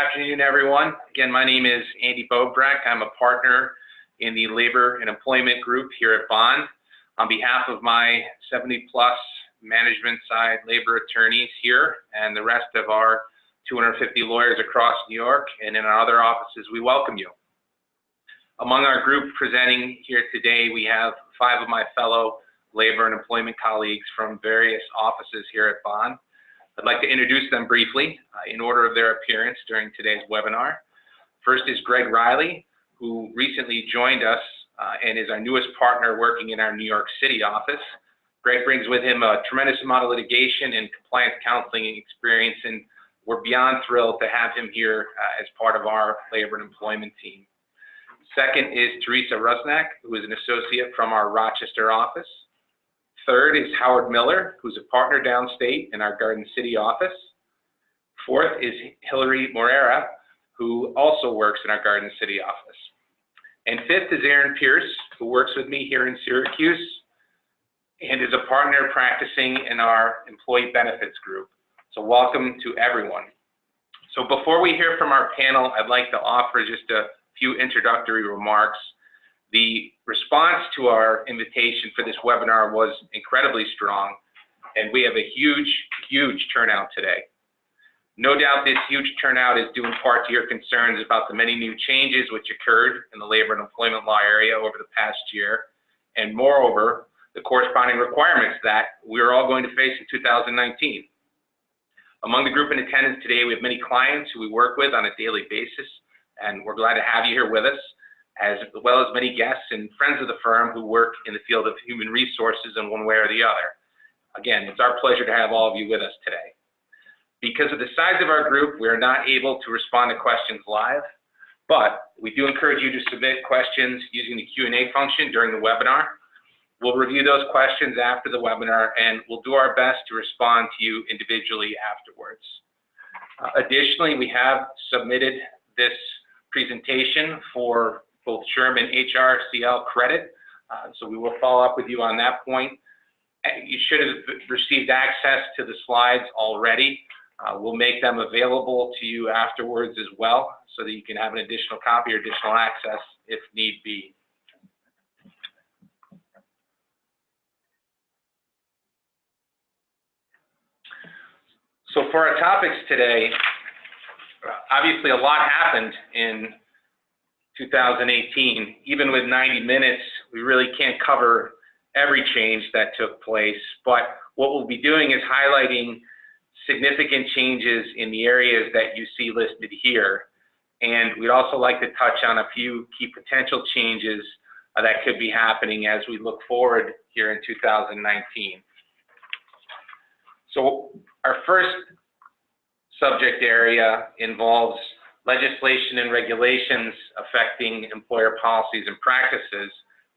afternoon, everyone. Again, my name is Andy Bobrak. I'm a partner in the Labor and Employment Group here at Bond. On behalf of my 70-plus management side labor attorneys here and the rest of our 250 lawyers across New York and in our other offices, we welcome you. Among our group presenting here today, we have 5 of my fellow labor and employment colleagues from various offices here at Bond. I'd like to introduce them briefly in order of their appearance during today's webinar. First is Greg Riley, who recently joined us and is our newest partner working in our New York City office. Greg brings with him a tremendous amount of litigation and compliance counseling experience, and we're beyond thrilled to have him here as part of our labor and employment team. Second is Teresa Rusnak, who is an associate from our Rochester office. Third is Howard Miller, who's a partner downstate in our Garden City office. Fourth is Hillary Morera, who also works in our Garden City office. And fifth is Aaron Pierce, who works with me here in Syracuse and is a partner practicing in our employee benefits group. So welcome to everyone. So before we hear from our panel, I'd like to offer just a few introductory remarks. The response to our invitation for this webinar was incredibly strong, and we have a huge turnout today. No doubt this huge turnout is due in part to your concerns about the many new changes which occurred in the labor and employment law area over the past year, and moreover, the corresponding requirements that we're all going to face in 2019. Among the group in attendance today, we have many clients who we work with on a daily basis, and we're glad to have you here with us, as well as many guests and friends of the firm who work in the field of human resources in one way or the other. Again, it's our pleasure to have all of you with us today. Because of the size of our group, we are not able to respond to questions live, but we do encourage you to submit questions using the Q&A function during the webinar. We'll review those questions after the webinar, and we'll do our best to respond to you individually afterwards. Additionally, we have submitted this presentation for both Sherman HRCL credit, so we will follow up with you on that point. You should have received access to the slides already. We'll make them available to you afterwards as well, so that you can have an additional copy or additional access if need be. So for our topics today, obviously a lot happened in 2018. Even with 90 minutes, we really can't cover every change that took place, but what we'll be doing is highlighting significant changes in the areas that you see listed here. And we'd also like to touch on a few key potential changes that could be happening as we look forward here in 2019. So our first subject area involves legislation and regulations affecting employer policies and practices.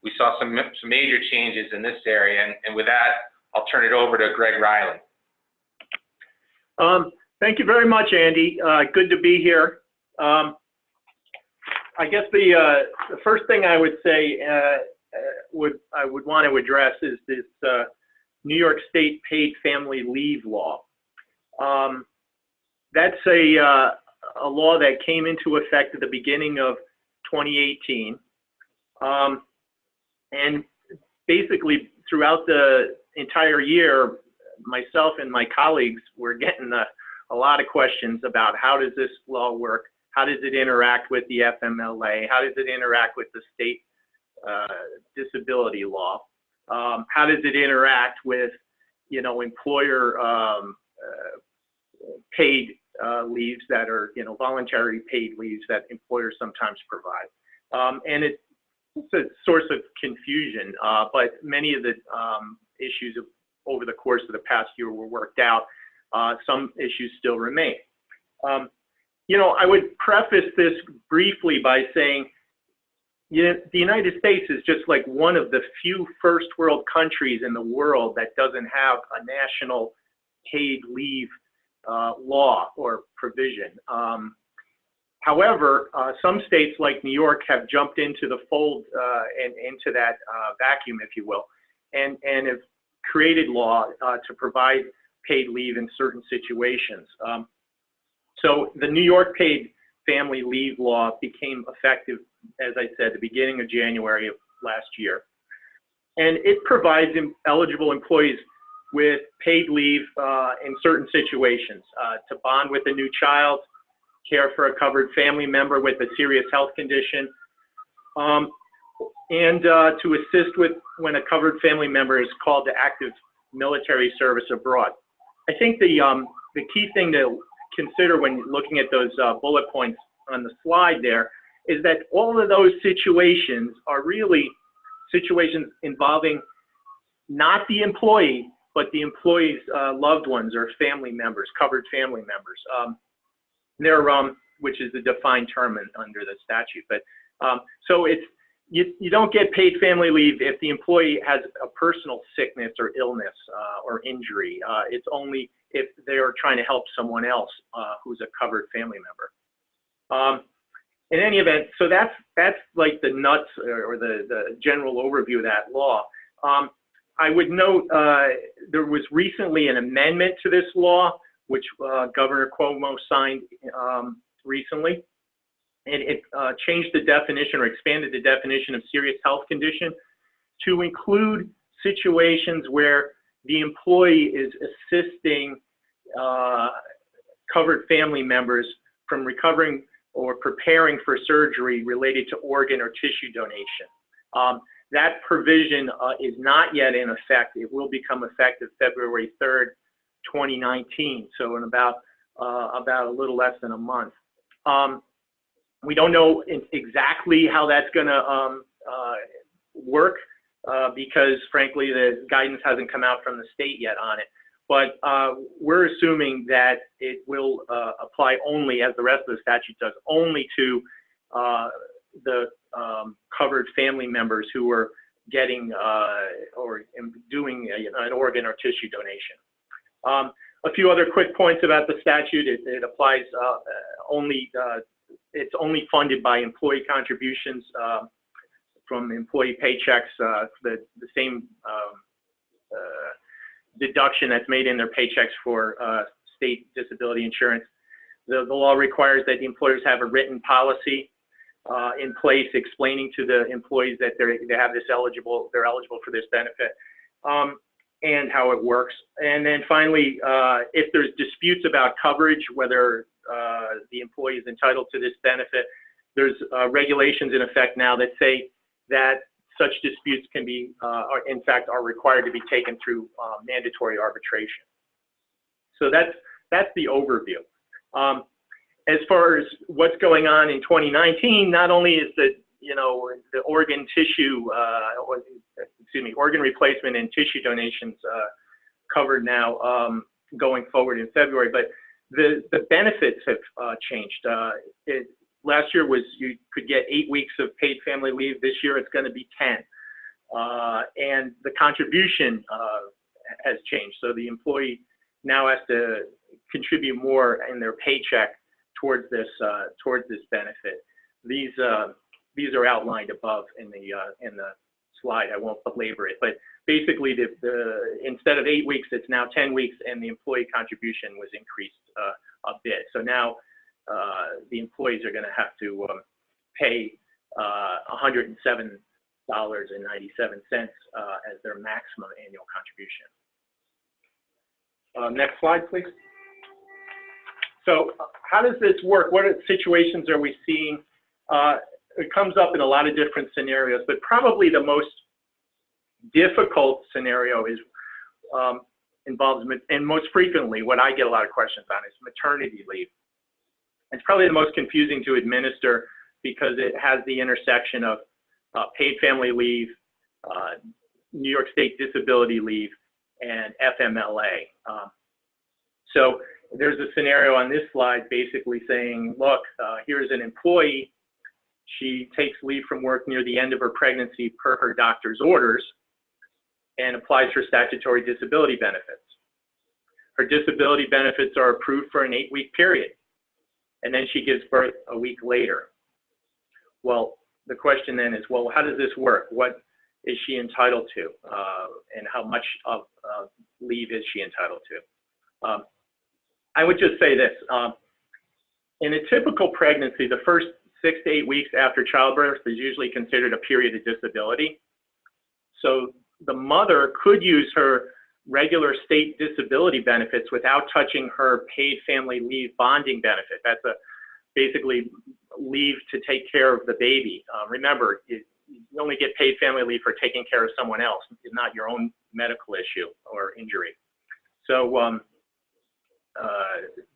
We saw some major changes in this area, and with that, I'll turn it over to Greg Riley. Thank you very much, Andy. Good to be here. I guess the first thing I would say I would want to address is this New York State paid family leave law. That's a law that came into effect at the beginning of 2018. And basically throughout the entire year, myself and my colleagues were getting a lot of questions about how does this law work? How does it interact with the FMLA? How does it interact with the state disability law? How does it interact with, you know, employer paid leaves that are, you know, voluntary paid leaves that employers sometimes provide. And it's a source of confusion, but many of the issues over the course of the past year were worked out. Some issues still remain. You know, I would preface this briefly by saying, you know, the United States is just like one of the few first world countries in the world that doesn't have a national paid leave law or provision. However, some states like New York have jumped into the fold and into that vacuum, if you will, and have created law to provide paid leave in certain situations. So the New York paid family leave law became effective, as I said, the beginning of January of last year. And it provides eligible employees with paid leave in certain situations, to bond with a new child, care for a covered family member with a serious health condition, and to assist with when a covered family member is called to active military service abroad. I think the key thing to consider when looking at those bullet points on the slide there is that all of those situations are really situations involving not the employee, but the employee's loved ones or family members, covered family members. Which is the defined term under the statute. But so you don't get paid family leave if the employee has a personal sickness or illness or injury. It's only if they are trying to help someone else who's a covered family member. In any event, so that's like the nuts or the general overview of that law. I would note there was recently an amendment to this law, which Governor Cuomo signed recently. And it changed the definition or expanded the definition of serious health condition to include situations where the employee is assisting covered family members from recovering or preparing for surgery related to organ or tissue donation. That provision is not yet in effect. It will become effective February 3rd, 2019, so in about a little less than a month. We don't know exactly how that's going to work because, frankly, the guidance hasn't come out from the state yet on it. But we're assuming that it will apply only, as the rest of the statute does, only to the covered family members who are getting or doing an organ or tissue donation. A few other quick points about the statute. It applies it's only funded by employee contributions from employee paychecks, the same deduction that's made in their paychecks for state disability insurance. The law requires that the employers have a written policy in place explaining to the employees that they have this they're eligible for this benefit, and how it works. And then finally, if there's disputes about coverage, whether the employee is entitled to this benefit, there's regulations in effect now that say that such disputes can be, in fact, are required to be taken through mandatory arbitration. So that's the overview. As far as what's going on in 2019, not only is the organ tissue, organ replacement and tissue donations covered now going forward in February, but the benefits have changed. Last year you could get 8 weeks of paid family leave. This year it's going to be 10. And the contribution has changed. So the employee now has to contribute more in their paycheck towards this benefit. These are outlined above in the slide. I won't belabor it, but basically instead of 8 weeks, it's now 10 weeks, and the employee contribution was increased a bit. So now the employees are going to have to pay $107.97 as their maximum annual contribution. Next slide, please. So how does this work? What situations are we seeing? It comes up in a lot of different scenarios, but probably the most difficult scenario is involves, and most frequently what I get a lot of questions on is maternity leave. It's probably the most confusing to administer because it has the intersection of paid family leave, New York State disability leave, and FMLA. So there's a scenario on this slide basically saying, look, here's an employee. She takes leave from work near the end of her pregnancy per her doctor's orders and applies for statutory disability benefits. Her disability benefits are approved for an 8-week period, and then she gives birth a week later. Well, the question then is, well, how does this work? What is she entitled to, and how much of leave is she entitled to? I would just say this. In a typical pregnancy, the first 6 to 8 weeks after childbirth is usually considered a period of disability. So the mother could use her regular state disability benefits without touching her paid family leave bonding benefit. That's basically leave to take care of the baby. Remember, you only get paid family leave for taking care of someone else, not your own medical issue or injury. So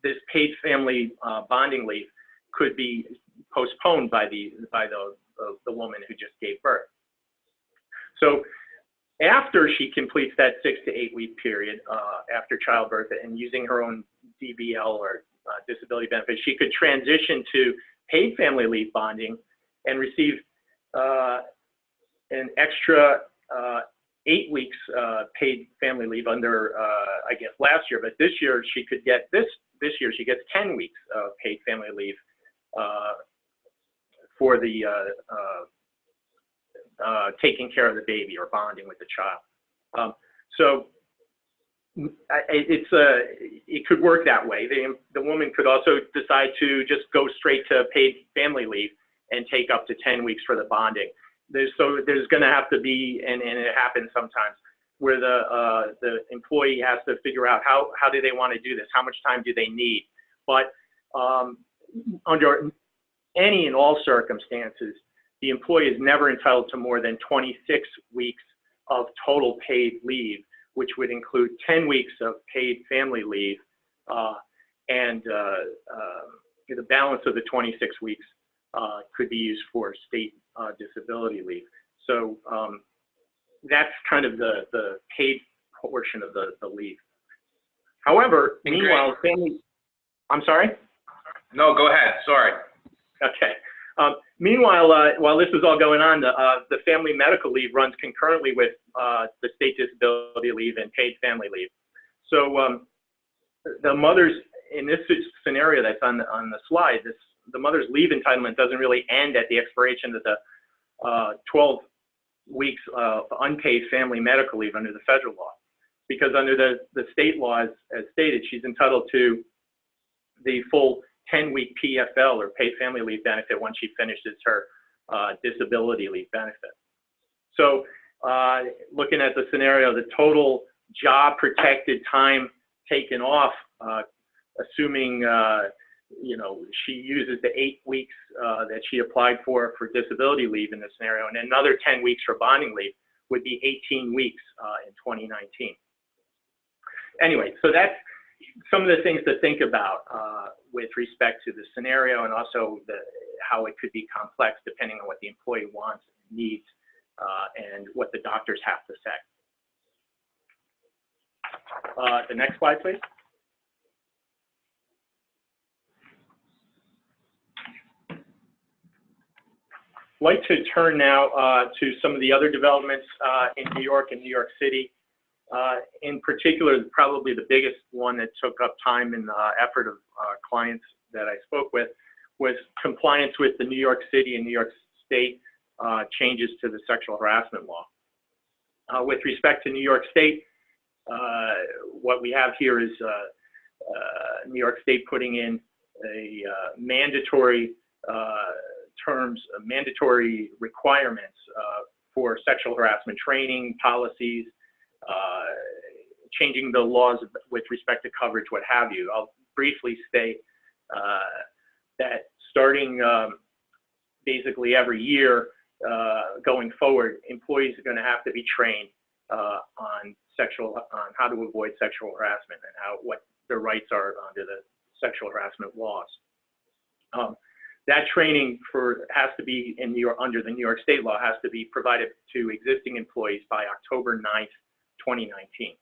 this paid family bonding leave could be postponed by the woman who just gave birth. So after she completes that 6 to 8 week period after childbirth and using her own DBL or disability benefit, she could transition to paid family leave bonding and receive an extra 8 weeks paid family leave under, I guess, last year. But this year she could get this year she gets 10 weeks of paid family leave for the taking care of the baby or bonding with the child. So it could work that way. The woman could also decide to just go straight to paid family leave and take up to 10 weeks for the bonding. There's going to have to be, and it happens sometimes, where the employee has to figure out how do they want to do this, how much time do they need. But under any and all circumstances, the employee is never entitled to more than 26 weeks of total paid leave, which would include 10 weeks of paid family leave, and the balance of the 26 weeks could be used for state disability leave. So that's kind of the paid portion of the leave. However, meanwhile, I'm sorry? No, go ahead, sorry. Okay. Meanwhile, while this is all going on, the family medical leave runs concurrently with the state disability leave and paid family leave. So the mother's, in this scenario that's on the slide, the mother's leave entitlement doesn't really end at the expiration of the 12 weeks of unpaid family medical leave under the federal law. Because under the state law, as stated, she's entitled to the full 10-week PFL or paid family leave benefit once she finishes her disability leave benefit. So looking at the scenario, the total job protected time taken off, assuming she uses the 8 weeks that she applied for disability leave in this scenario, and another 10 weeks for bonding leave, would be 18 weeks in 2019. Anyway, so that's some of the things to think about with respect to the scenario, and also how it could be complex depending on what the employee wants and needs and what the doctors have to say. The next slide, please. I'd like to turn now to some of the other developments in New York and New York City. In particular, probably the biggest one that took up time and effort of clients that I spoke with was compliance with the New York City and New York State changes to the sexual harassment law. With respect to New York State, what we have here is New York State putting in a mandatory mandatory requirements for sexual harassment training, policies, changing the laws with respect to coverage, what have you. I'll briefly state that starting basically every year going forward, employees are going to have to be trained on how to avoid sexual harassment and what their rights are under the sexual harassment laws. That training has to be under the New York State law has to be provided to existing employees by October 9th, 2019.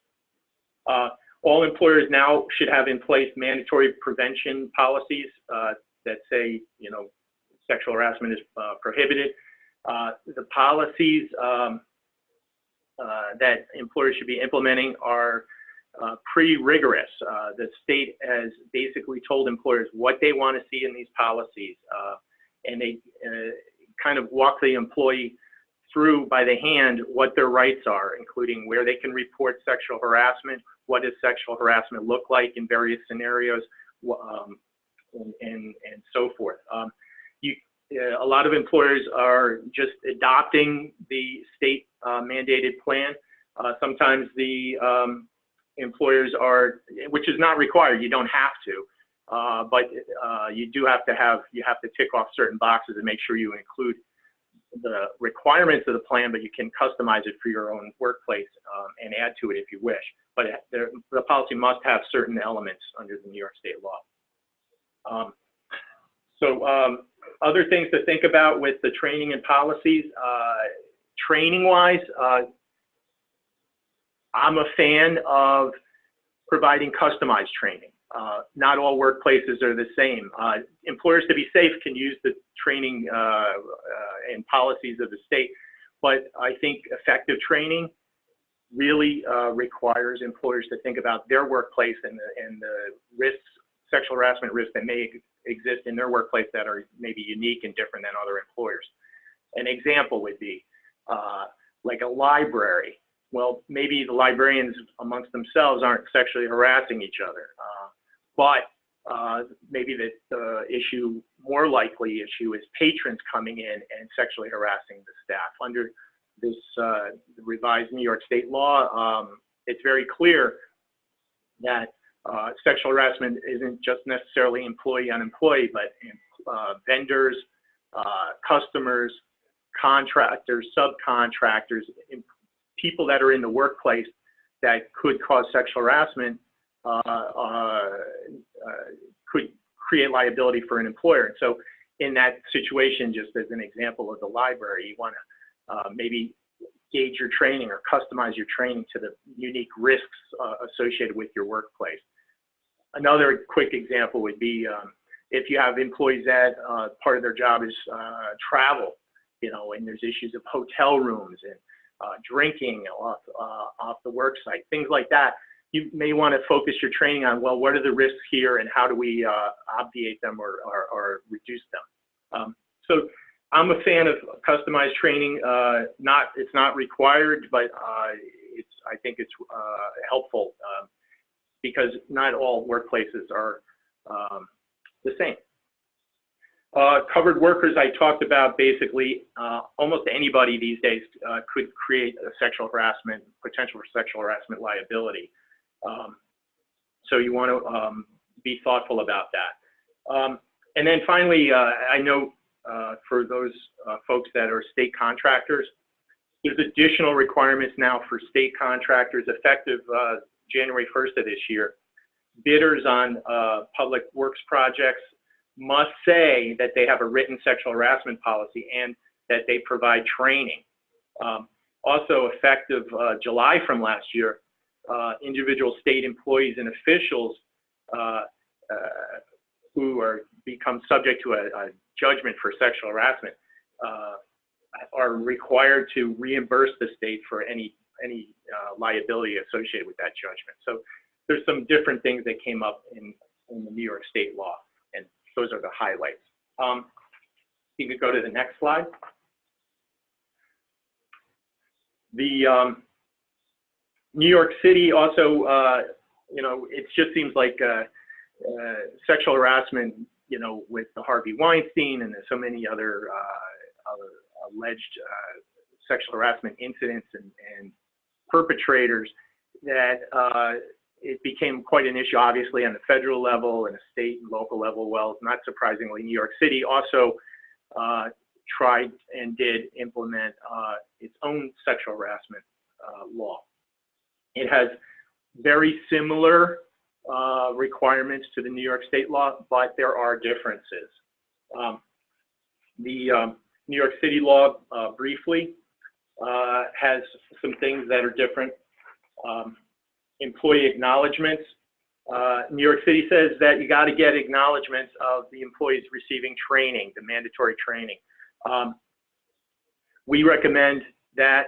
All employers now should have in place mandatory prevention policies that say, sexual harassment is prohibited. The policies that employers should be implementing are pretty rigorous. The state has basically told employers what they want to see in these policies, and they kind of walk the employee through by the hand what their rights are, including where they can report sexual harassment, what does sexual harassment look like in various scenarios, and so forth. A lot of employers are just adopting the state mandated plan. Sometimes the employers are, which is not required, you don't have to, but you do have to tick off certain boxes and make sure you include the requirements of the plan, but you can customize it for your own workplace and add to it if you wish. But the policy must have certain elements under the New York State law. Other things to think about with the training and policies, training-wise, I'm a fan of providing customized training. Not all workplaces are the same. Employers, to be safe, can use the training and policies of the state, but I think effective training really requires employers to think about their workplace and the risks, sexual harassment risks that may exist in their workplace that are maybe unique and different than other employers. An example would be like a library. Well, maybe the librarians amongst themselves aren't sexually harassing each other, but maybe the more likely issue is patrons coming in and sexually harassing the staff. Under this revised New York State law, it's very clear that sexual harassment isn't just necessarily employee on employee, but vendors, customers, contractors, subcontractors, people that are in the workplace that could cause sexual harassment could create liability for an employer. And so in that situation, just as an example of the library, you want to maybe gauge your training or customize your training to the unique risks associated with your workplace. Another quick example would be if you have employees that part of their job is travel, and there's issues of hotel rooms and drinking off the work site, things like that. You may want to focus your training on, well, what are the risks here and how do we obviate them or reduce them? So I'm a fan of customized training. It's not required, but I think it's helpful because not all workplaces are the same. Covered workers, I talked about basically almost anybody these days could create a potential for sexual harassment liability. So you want to be thoughtful about that. And then finally, I know for those folks that are state contractors, there's additional requirements now for state contractors effective January 1st of this year. Bidders on public works projects must say that they have a written sexual harassment policy and that they provide training. Also effective July from last year, individual state employees and officials who become subject to a judgment for sexual harassment are required to reimburse the state for any liability associated with that judgment. So there's some different things that came up in the New York State law, and those are the highlights. You could go to the next slide. The New York City also, it just seems like sexual harassment, with the Harvey Weinstein and so many other alleged sexual harassment incidents and perpetrators, that it became quite an issue, obviously, on the federal level and a state and local level. Well, not surprisingly, New York City also tried and did implement its own sexual harassment law. It has very similar requirements to the New York State law, but there are differences. The New York City law, briefly, has some things that are different. Employee acknowledgements. New York City says that you got to get acknowledgements of the employees receiving training, the mandatory training. We recommend that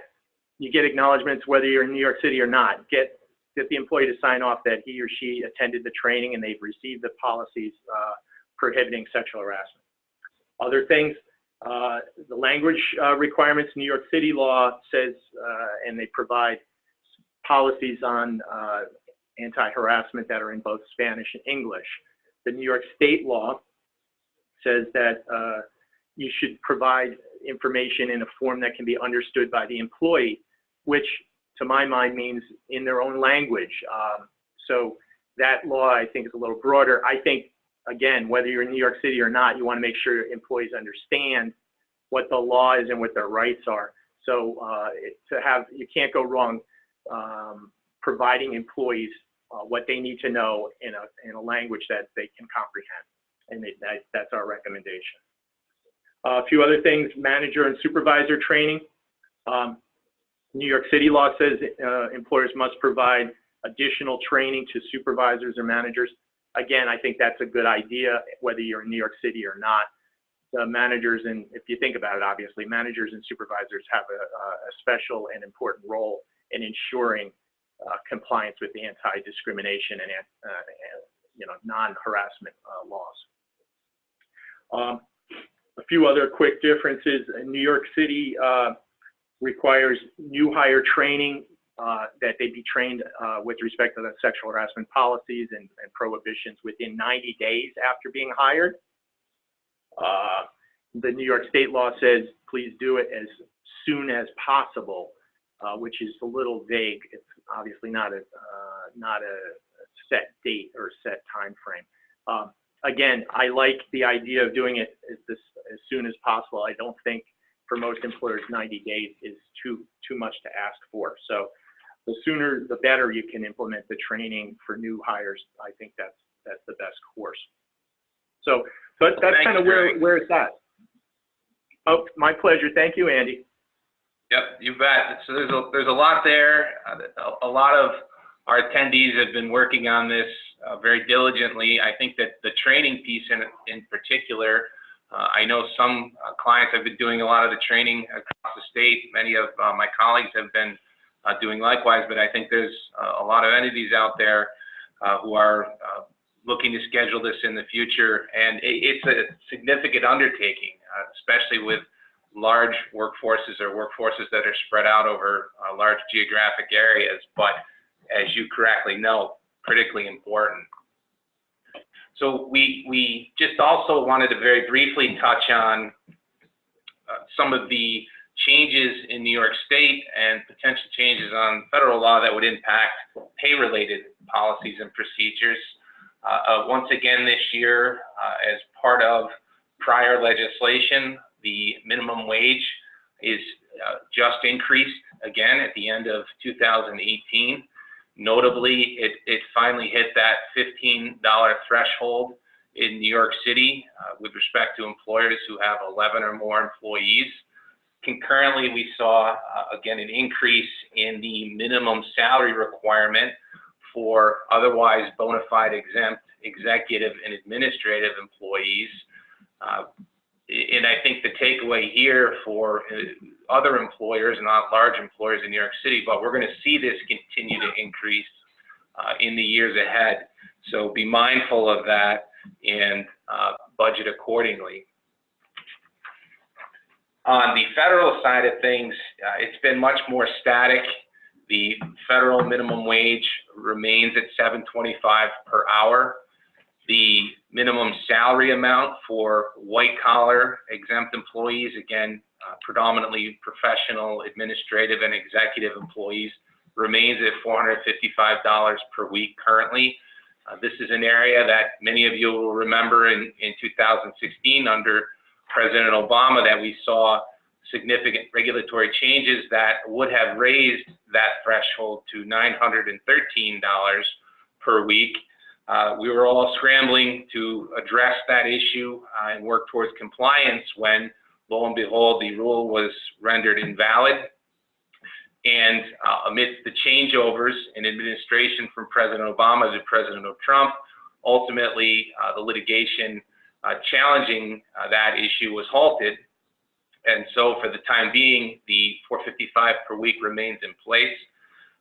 you get acknowledgements whether you're in New York City or not. Get the employee to sign off that he or she attended the training and they've received the policies prohibiting sexual harassment. Other things, the language requirements, New York City law says, and they provide policies on anti-harassment that are in both Spanish and English. The New York state law says that you should provide information in a form that can be understood by the employee, which to my mind means in their own language. So that law, I think, is a little broader. I think, again, whether you're in New York City or not, you want to make sure employees understand what the law is and what their rights are. So you can't go wrong providing employees what they need to know in a language that they can comprehend. And that's our recommendation. A few other things: manager and supervisor training. New York City law says employers must provide additional training to supervisors or managers. Again, I think that's a good idea, whether you're in New York City or not. The managers, and if you think about it, obviously, managers and supervisors have a special and important role in ensuring compliance with the anti-discrimination and non-harassment laws. A few other quick differences. In New York City requires new hire training, that they be trained with respect to the sexual harassment policies and prohibitions within 90 days after being hired. The New York state law says please do it as soon as possible, which is a little vague. It's obviously not a set date or set time frame. Again, I like the idea of doing it as soon as possible. I don't think for most employers 90 days is too much to ask for. So the sooner the better you can implement the training for new hires. I think that's the best course. So but that's kind of where it's at. Oh, my pleasure. Thank you, Andy. Yep, you bet. So there's a lot there. A lot of our attendees have been working on this very diligently. I think that the training piece in particular, I know some clients have been doing a lot of the training across the state. Many of my colleagues have been doing likewise, but I think there's a lot of entities out there who are looking to schedule this in the future. And it's a significant undertaking, especially with large workforces or workforces that are spread out over large geographic areas, but as you correctly know, critically important. So we just also wanted to very briefly touch on some of the changes in New York State and potential changes on federal law that would impact pay-related policies and procedures. Once again this year, as part of prior legislation, the minimum wage is just increased again at the end of 2018. Notably, it finally hit that $15 threshold in New York City with respect to employers who have 11 or more employees. Concurrently, we saw, again, an increase in the minimum salary requirement for otherwise bona fide exempt executive and administrative employees. And I think the takeaway here for other employers, not large employers in New York City, but we're going to see this continue to increase in the years ahead. So be mindful of that and budget accordingly. On the federal side of things, it's been much more static. The federal minimum wage remains at $7.25 per hour. The minimum salary amount for white-collar exempt employees, again, predominantly professional, administrative, and executive employees, remains at $455 per week currently. This is an area that many of you will remember in 2016 under President Obama, that we saw significant regulatory changes that would have raised that threshold to $913 per week. We were all scrambling to address that issue and work towards compliance when, lo and behold, the rule was rendered invalid. And amidst the changeovers in administration from President Obama to President Trump, ultimately the litigation challenging that issue was halted. And so for the time being, the $455 per week remains in place.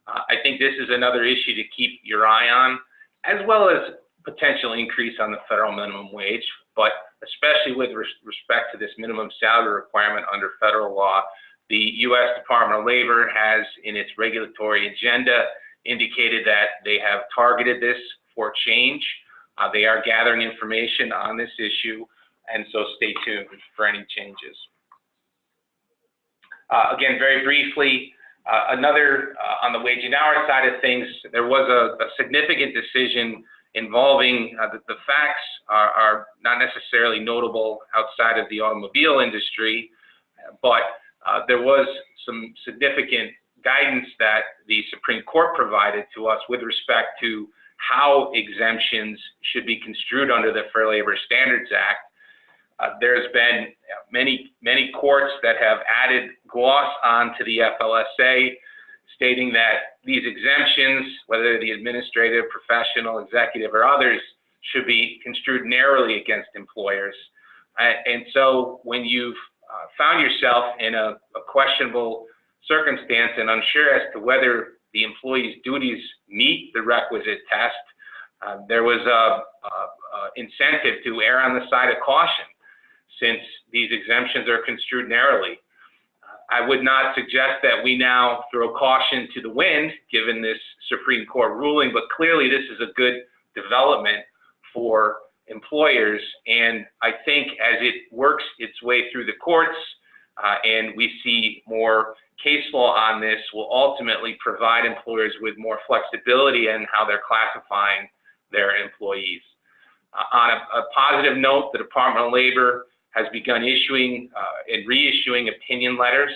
I think this is another issue to keep your eye on, as well as potential increase on the federal minimum wage, but especially with respect to this minimum salary requirement under federal law, the U.S. Department of Labor has in its regulatory agenda indicated that they have targeted this for change They are gathering information on this issue, and so stay tuned for any changes. Again, very briefly, another on the wage and hour side of things, there was a significant decision involving the facts are not necessarily notable outside of the automobile industry, but there was some significant guidance that the Supreme Court provided to us with respect to how exemptions should be construed under the Fair Labor Standards Act. There's been many courts that have added gloss onto the FLSA, stating that these exemptions, whether the administrative, professional, executive, or others, should be construed narrowly against employers. And so when you've found yourself in a questionable circumstance and unsure as to whether the employee's duties meet the requisite test, there was a incentive to err on the side of caution, since these exemptions are construed narrowly. I would not suggest that we now throw caution to the wind, given this Supreme Court ruling, but clearly this is a good development for employers. And I think as it works its way through the courts and we see more case law on this, will ultimately provide employers with more flexibility in how they're classifying their employees. On a positive note, the Department of Labor has begun issuing and reissuing opinion letters.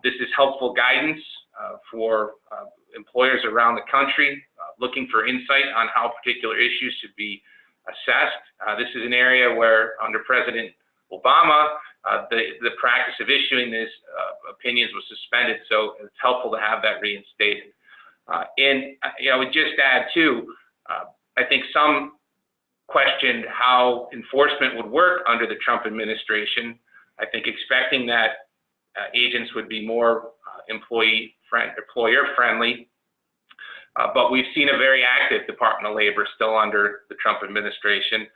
This is helpful guidance for employers around the country looking for insight on how particular issues should be assessed. This is an area where under President Obama, the practice of issuing these opinions was suspended, so it's helpful to have that reinstated. And I would just add too, I think some questioned how enforcement would work under the Trump administration. I think expecting that agents would be more employer friendly, but we've seen a very active Department of Labor still under the Trump administration.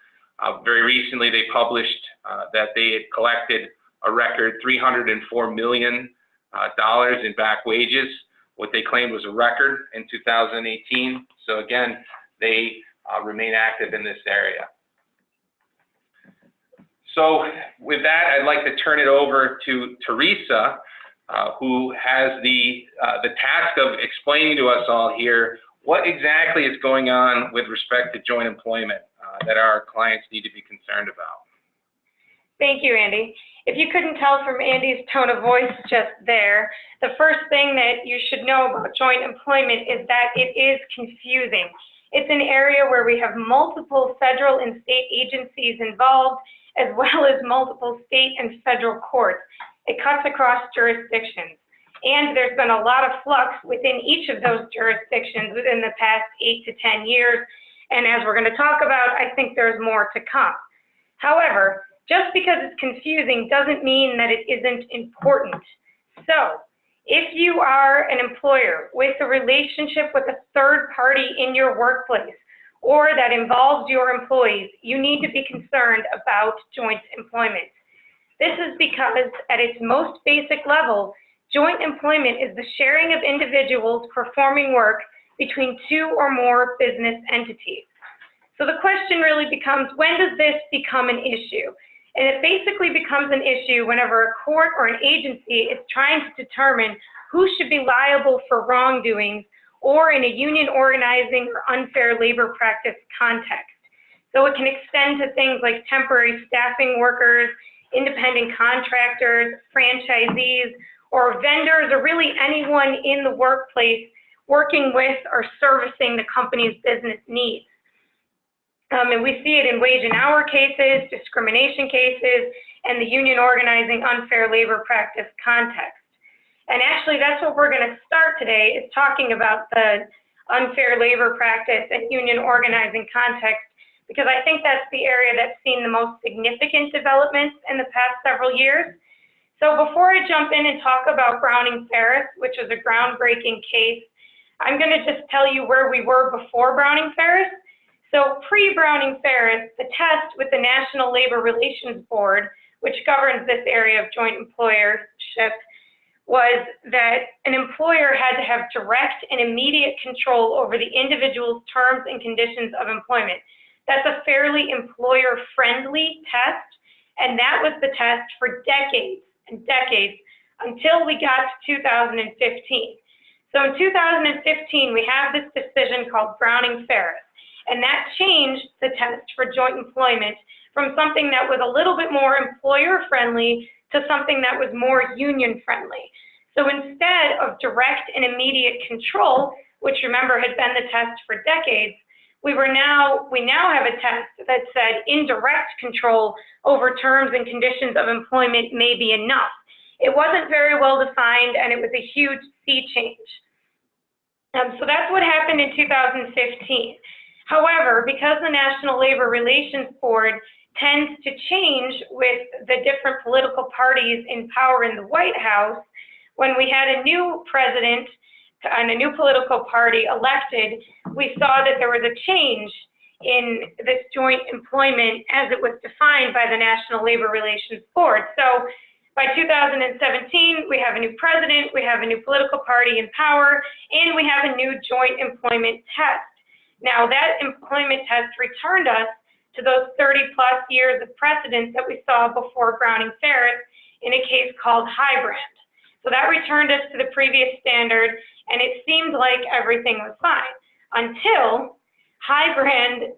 Very recently, they published that they had collected a record $304 million in back wages, what they claimed was a record in 2018. So again, they remain active in this area. So with that, I'd like to turn it over to Teresa, who has the task of explaining to us all here what exactly is going on with respect to joint employment that our clients need to be concerned about. Thank you, Andy. If you couldn't tell from Andy's tone of voice just there, the first thing that you should know about joint employment is that it is confusing. It's an area where we have multiple federal and state agencies involved, as well as multiple state and federal courts. It cuts across jurisdictions. And there's been a lot of flux within each of those jurisdictions within the past 8 to 10 years. And as we're going to talk about, I think there's more to come. However, just because it's confusing doesn't mean that it isn't important. So, if you are an employer with a relationship with a third party in your workplace or that involves your employees, you need to be concerned about joint employment. This is because at its most basic level, joint employment is the sharing of individuals performing work between two or more business entities. So the question really becomes, when does this become an issue? And it basically becomes an issue whenever a court or an agency is trying to determine who should be liable for wrongdoings or in a union organizing or unfair labor practice context. So it can extend to things like temporary staffing workers, independent contractors, franchisees, or vendors, or really anyone in the workplace working with or servicing the company's business needs. And we see it in wage and hour cases, discrimination cases, and the union organizing unfair labor practice context. And actually, that's what we're going to start today, is talking about the unfair labor practice and union organizing context, because I think that's the area that's seen the most significant developments in the past several years. So before I jump in and talk about Browning-Ferris, which was a groundbreaking case, I'm going to just tell you where we were before Browning-Ferris. So pre-Browning-Ferris, the test with the National Labor Relations Board, which governs this area of joint employership, was that an employer had to have direct and immediate control over the individual's terms and conditions of employment. That's a fairly employer-friendly test, and that was the test for decades and decades until we got to 2015. So in 2015, we have this decision called Browning-Ferris, and that changed the test for joint employment from something that was a little bit more employer-friendly to something that was more union-friendly. So instead of direct and immediate control, which remember had been the test for decades, we now have a test that said indirect control over terms and conditions of employment may be enough. It wasn't very well defined, and it was a huge sea change. So that's what happened in 2015. However, because the National Labor Relations Board tends to change with the different political parties in power in the White House, when we had a new president and a new political party elected, we saw that there was a change in this joint employment as it was defined by the National Labor Relations Board. So by 2017, we have a new president, we have a new political party in power, and we have a new joint employment test. Now, that employment test returned us to those 30-plus years of precedent that we saw before Browning-Ferris in a case called Highbrand. So that returned us to the previous standard, and it seemed like everything was fine until Highbrand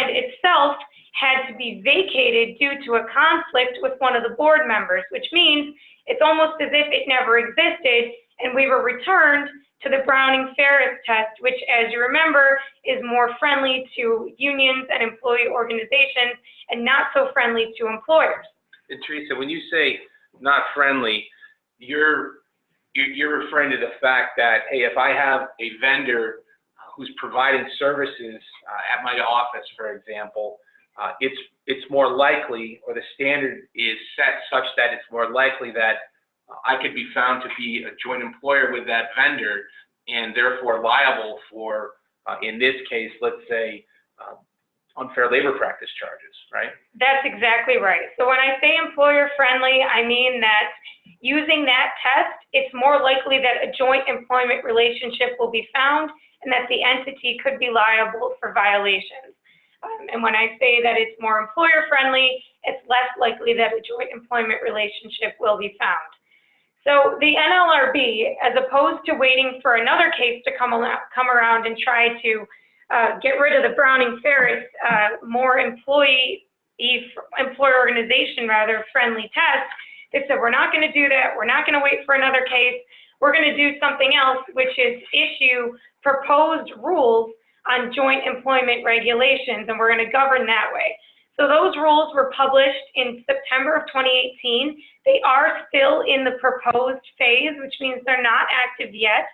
itself had to be vacated due to a conflict with one of the board members, which means it's almost as if it never existed, and we were returned to the Browning-Ferris test, which, as you remember, is more friendly to unions and employee organizations and not so friendly to employers. And Teresa, when you say not friendly, you're referring to the fact that, hey, if I have a vendor who's providing services at my office, for example, it's more likely, or the standard is set such that it's more likely that I could be found to be a joint employer with that vendor and therefore liable for, in this case, let's say, unfair labor practice charges, right? That's exactly right. So when I say employer-friendly, I mean that using that test, it's more likely that a joint employment relationship will be found and that the entity could be liable for violations. And when I say that it's more employer-friendly, it's less likely that a joint employment relationship will be found. So the NLRB, as opposed to waiting for another case to come around and try to get rid of the Browning-Ferris more employer organization friendly test, they said, we're not going to do that. We're not going to wait for another case. We're going to do something else, which is issue proposed rules on joint employment regulations, and we're going to govern that way. So those rules were published in September of 2018. They are still in the proposed phase, which means they're not active yet.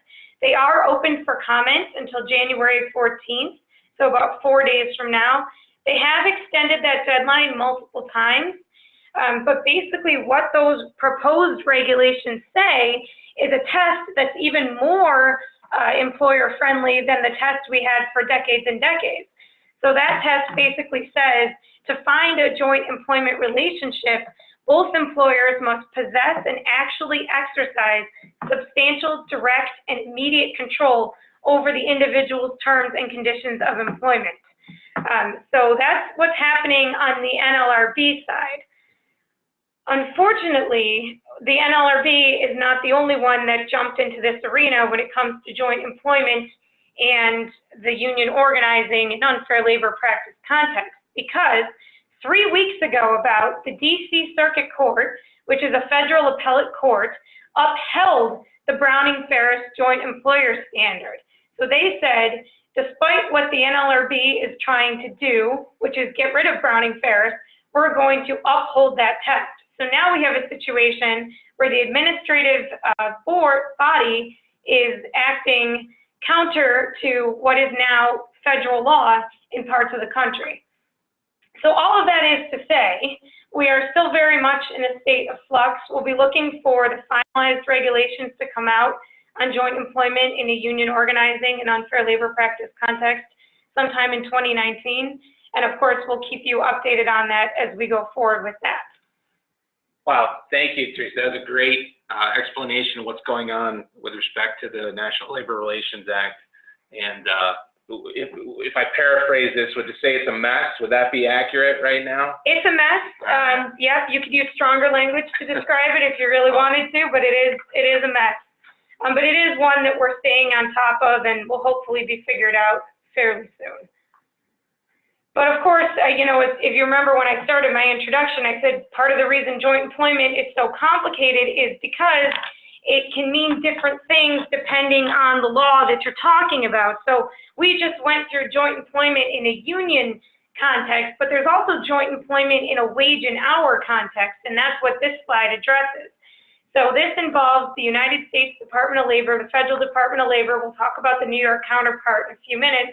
They are open for comment until January 14th, so about 4 days from now. They have extended that deadline multiple times, but basically what those proposed regulations say is a test that's even more employer-friendly than the test we had for decades and decades. So that test basically says to find a joint employment relationship, both employers must possess and actually exercise substantial, direct, and immediate control over the individual's terms and conditions of employment. So that's what's happening on the NLRB side. Unfortunately, the NLRB is not the only one that jumped into this arena when it comes to joint employment and the union organizing and unfair labor practice context, because 3 weeks ago about the DC Circuit Court, which is a federal appellate court, upheld the Browning-Ferris joint employer standard. So they said, despite what the NLRB is trying to do, which is get rid of Browning-Ferris, we're going to uphold that test. So now we have a situation where the administrative body is acting counter to what is now federal law in parts of the country. So all of that is to say, we are still very much in a state of flux. We'll be looking for the finalized regulations to come out on joint employment in a union organizing and unfair labor practice context sometime in 2019. And of course, we'll keep you updated on that as we go forward with that. Wow, thank you, Teresa. That was a great explanation of what's going on with respect to the National Labor Relations Act. And if I paraphrase this, would you say it's a mess? Would that be accurate right now? It's a mess. Yep, you could use stronger language to describe it if you really wanted to, but it is a mess. But it is one that we're staying on top of and will hopefully be figured out fairly soon. But of course, if you remember when I started my introduction, I said part of the reason joint employment is so complicated is because it can mean different things depending on the law that you're talking about. So we just went through joint employment in a union context, but there's also joint employment in a wage and hour context, and that's what this slide addresses. So this involves the United States Department of Labor, the Federal Department of Labor. We'll talk about the New York counterpart in a few minutes.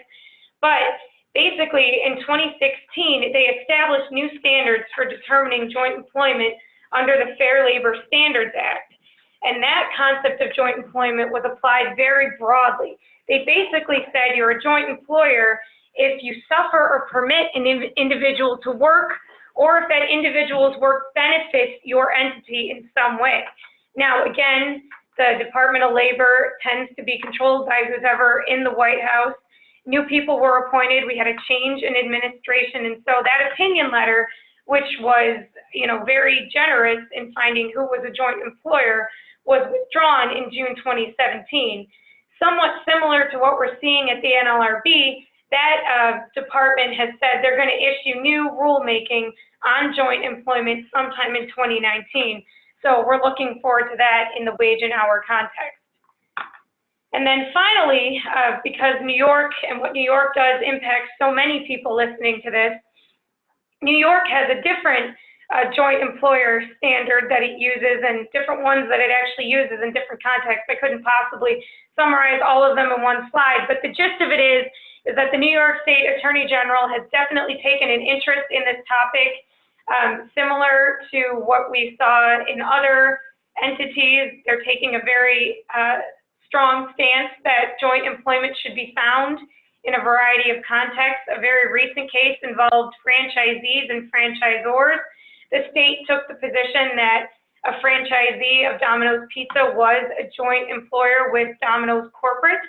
But basically, in 2016, they established new standards for determining joint employment under the Fair Labor Standards Act. And that concept of joint employment was applied very broadly. They basically said you're a joint employer if you suffer or permit an individual to work, or if that individual's work benefits your entity in some way. Now, again, the Department of Labor tends to be controlled by who's ever in the White House. New people were appointed. We had a change in administration. And so that opinion letter, which was, very generous in finding who was a joint employer, was withdrawn in June 2017. Somewhat similar to what we're seeing at the NLRB, that department has said they're going to issue new rulemaking on joint employment sometime in 2019. So we're looking forward to that in the wage and hour context. And then finally, because New York and what New York does impacts so many people listening to this, New York has a different joint employer standard that it uses and different ones that it actually uses in different contexts. I couldn't possibly summarize all of them in one slide, but the gist of it is that the New York State Attorney General has definitely taken an interest in this topic, similar to what we saw in other entities. They're taking a very strong stance that joint employment should be found in a variety of contexts. A very recent case involved franchisees and franchisors. The state took the position that a franchisee of Domino's Pizza was a joint employer with Domino's Corporate,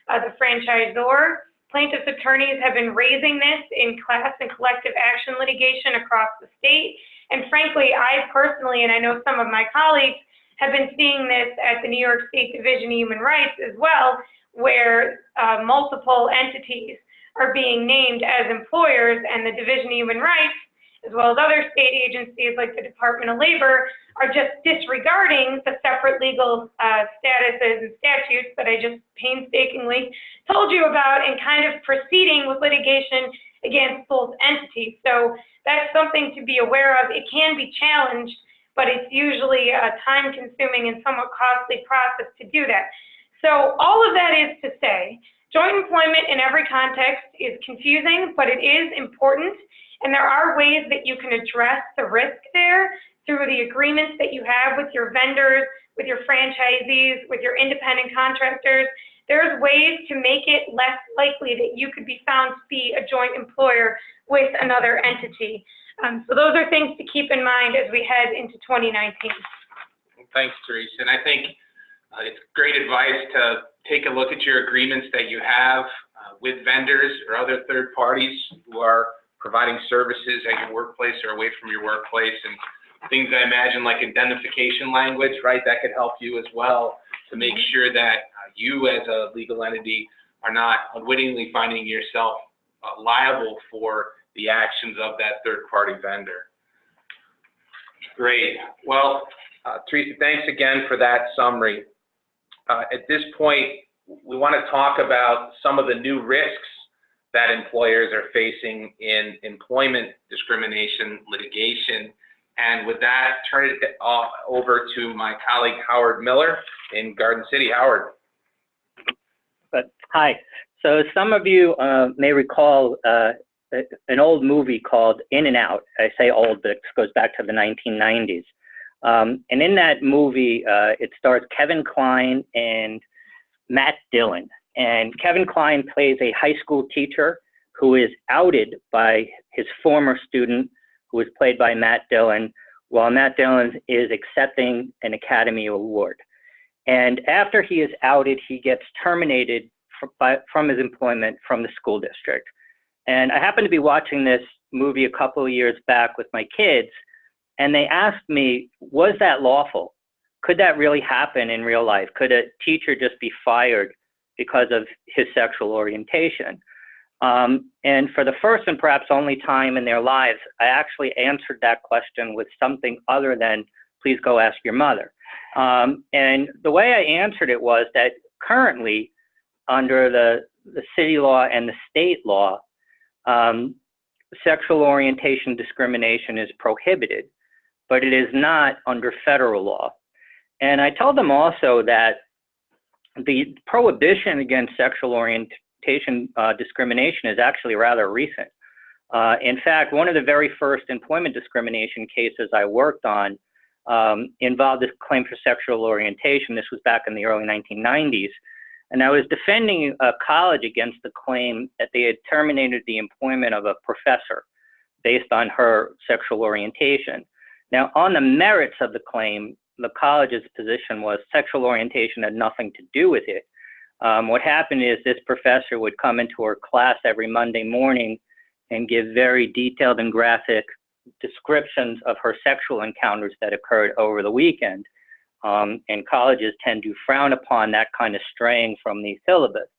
the franchisor. Plaintiffs' attorneys have been raising this in class and collective action litigation across the state. And frankly, I personally, and I know some of my colleagues, have been seeing this at the New York State Division of Human Rights as well, where multiple entities are being named as employers, and the Division of Human Rights, as well as other state agencies like the Department of Labor, are just disregarding the separate legal statuses and statutes that I just painstakingly told you about, and kind of proceeding with litigation against both entities. So that's something to be aware of. It can be challenged, but it's usually a time-consuming and somewhat costly process to do that. So all of that is to say, joint employment in every context is confusing, but it is important. And there are ways that you can address the risk there through the agreements that you have with your vendors, with your franchisees, with your independent contractors. There's ways to make it less likely that you could be found to be a joint employer with another entity. So those are things to keep in mind as we head into 2019. Thanks, Teresa. And I think it's great advice to take a look at your agreements that you have with vendors or other third parties who are providing services at your workplace or away from your workplace, and things I imagine like indemnification language, right? That could help you as well to make sure that you as a legal entity are not unwittingly finding yourself liable for the actions of that third-party vendor. Great. Well, Teresa, thanks again for that summary. At this point, we want to talk about some of the new risks that employers are facing in employment discrimination litigation. And with that, turn it over to my colleague, Howard Miller in Garden City. Howard. Hi. So some of you may recall an old movie called In and Out. I say old, but it goes back to the 1990s. And in that movie, it stars Kevin Kline and Matt Dillon. And Kevin Kline plays a high school teacher who is outed by his former student, who is played by Matt Dillon, while Matt Dillon is accepting an Academy Award. And after he is outed, he gets terminated from his employment from the school district. And I happened to be watching this movie a couple of years back with my kids, and they asked me, was that lawful? Could that really happen in real life? Could a teacher just be fired because of his sexual orientation? And for the first and perhaps only time in their lives, I actually answered that question with something other than, please go ask your mother. And the way I answered it was that currently, under the city law and the state law, sexual orientation discrimination is prohibited, but it is not under federal law. And I told them also that the prohibition against sexual orientation discrimination is actually rather recent. In fact, one of the very first employment discrimination cases I worked on involved this claim for sexual orientation. This was back in the early 1990s. And I was defending a college against the claim that they had terminated the employment of a professor based on her sexual orientation. Now, on the merits of the claim, the college's position was sexual orientation had nothing to do with it. What happened is this professor would come into her class every Monday morning and give very detailed and graphic descriptions of her sexual encounters that occurred over the weekend. And colleges tend to frown upon that kind of straying from the syllabus.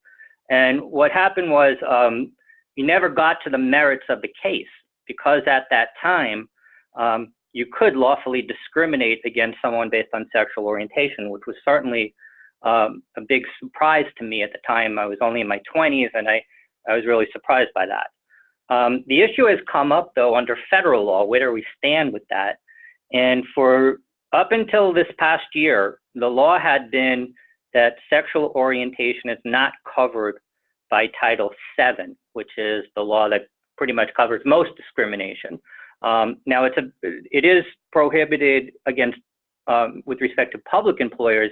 And what happened was you never got to the merits of the case, because at that time, you could lawfully discriminate against someone based on sexual orientation, which was certainly a big surprise to me at the time. I was only in my 20s, and I was really surprised by that. The issue has come up, though, under federal law. Where do we stand with that? And for up until this past year, the law had been that sexual orientation is not covered by Title VII, which is the law that pretty much covers most discrimination. Now, it is prohibited against, with respect to public employers,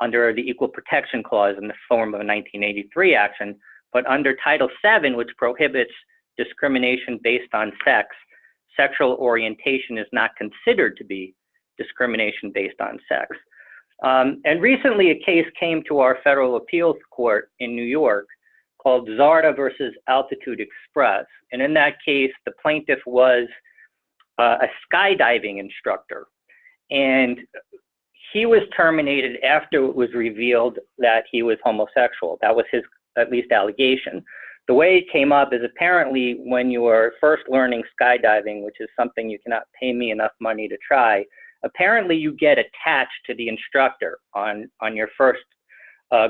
under the Equal Protection Clause in the form of a 1983 action, but under Title VII, which prohibits discrimination based on sex, sexual orientation is not considered to be discrimination based on sex. And recently, a case came to our federal appeals court in New York called Zarda versus Altitude Express. And in that case, the plaintiff was a skydiving instructor. And he was terminated after it was revealed that he was homosexual. That was his, at least, allegation. The way it came up is apparently when you are first learning skydiving, which is something you cannot pay me enough money to try, apparently you get attached to the instructor on your first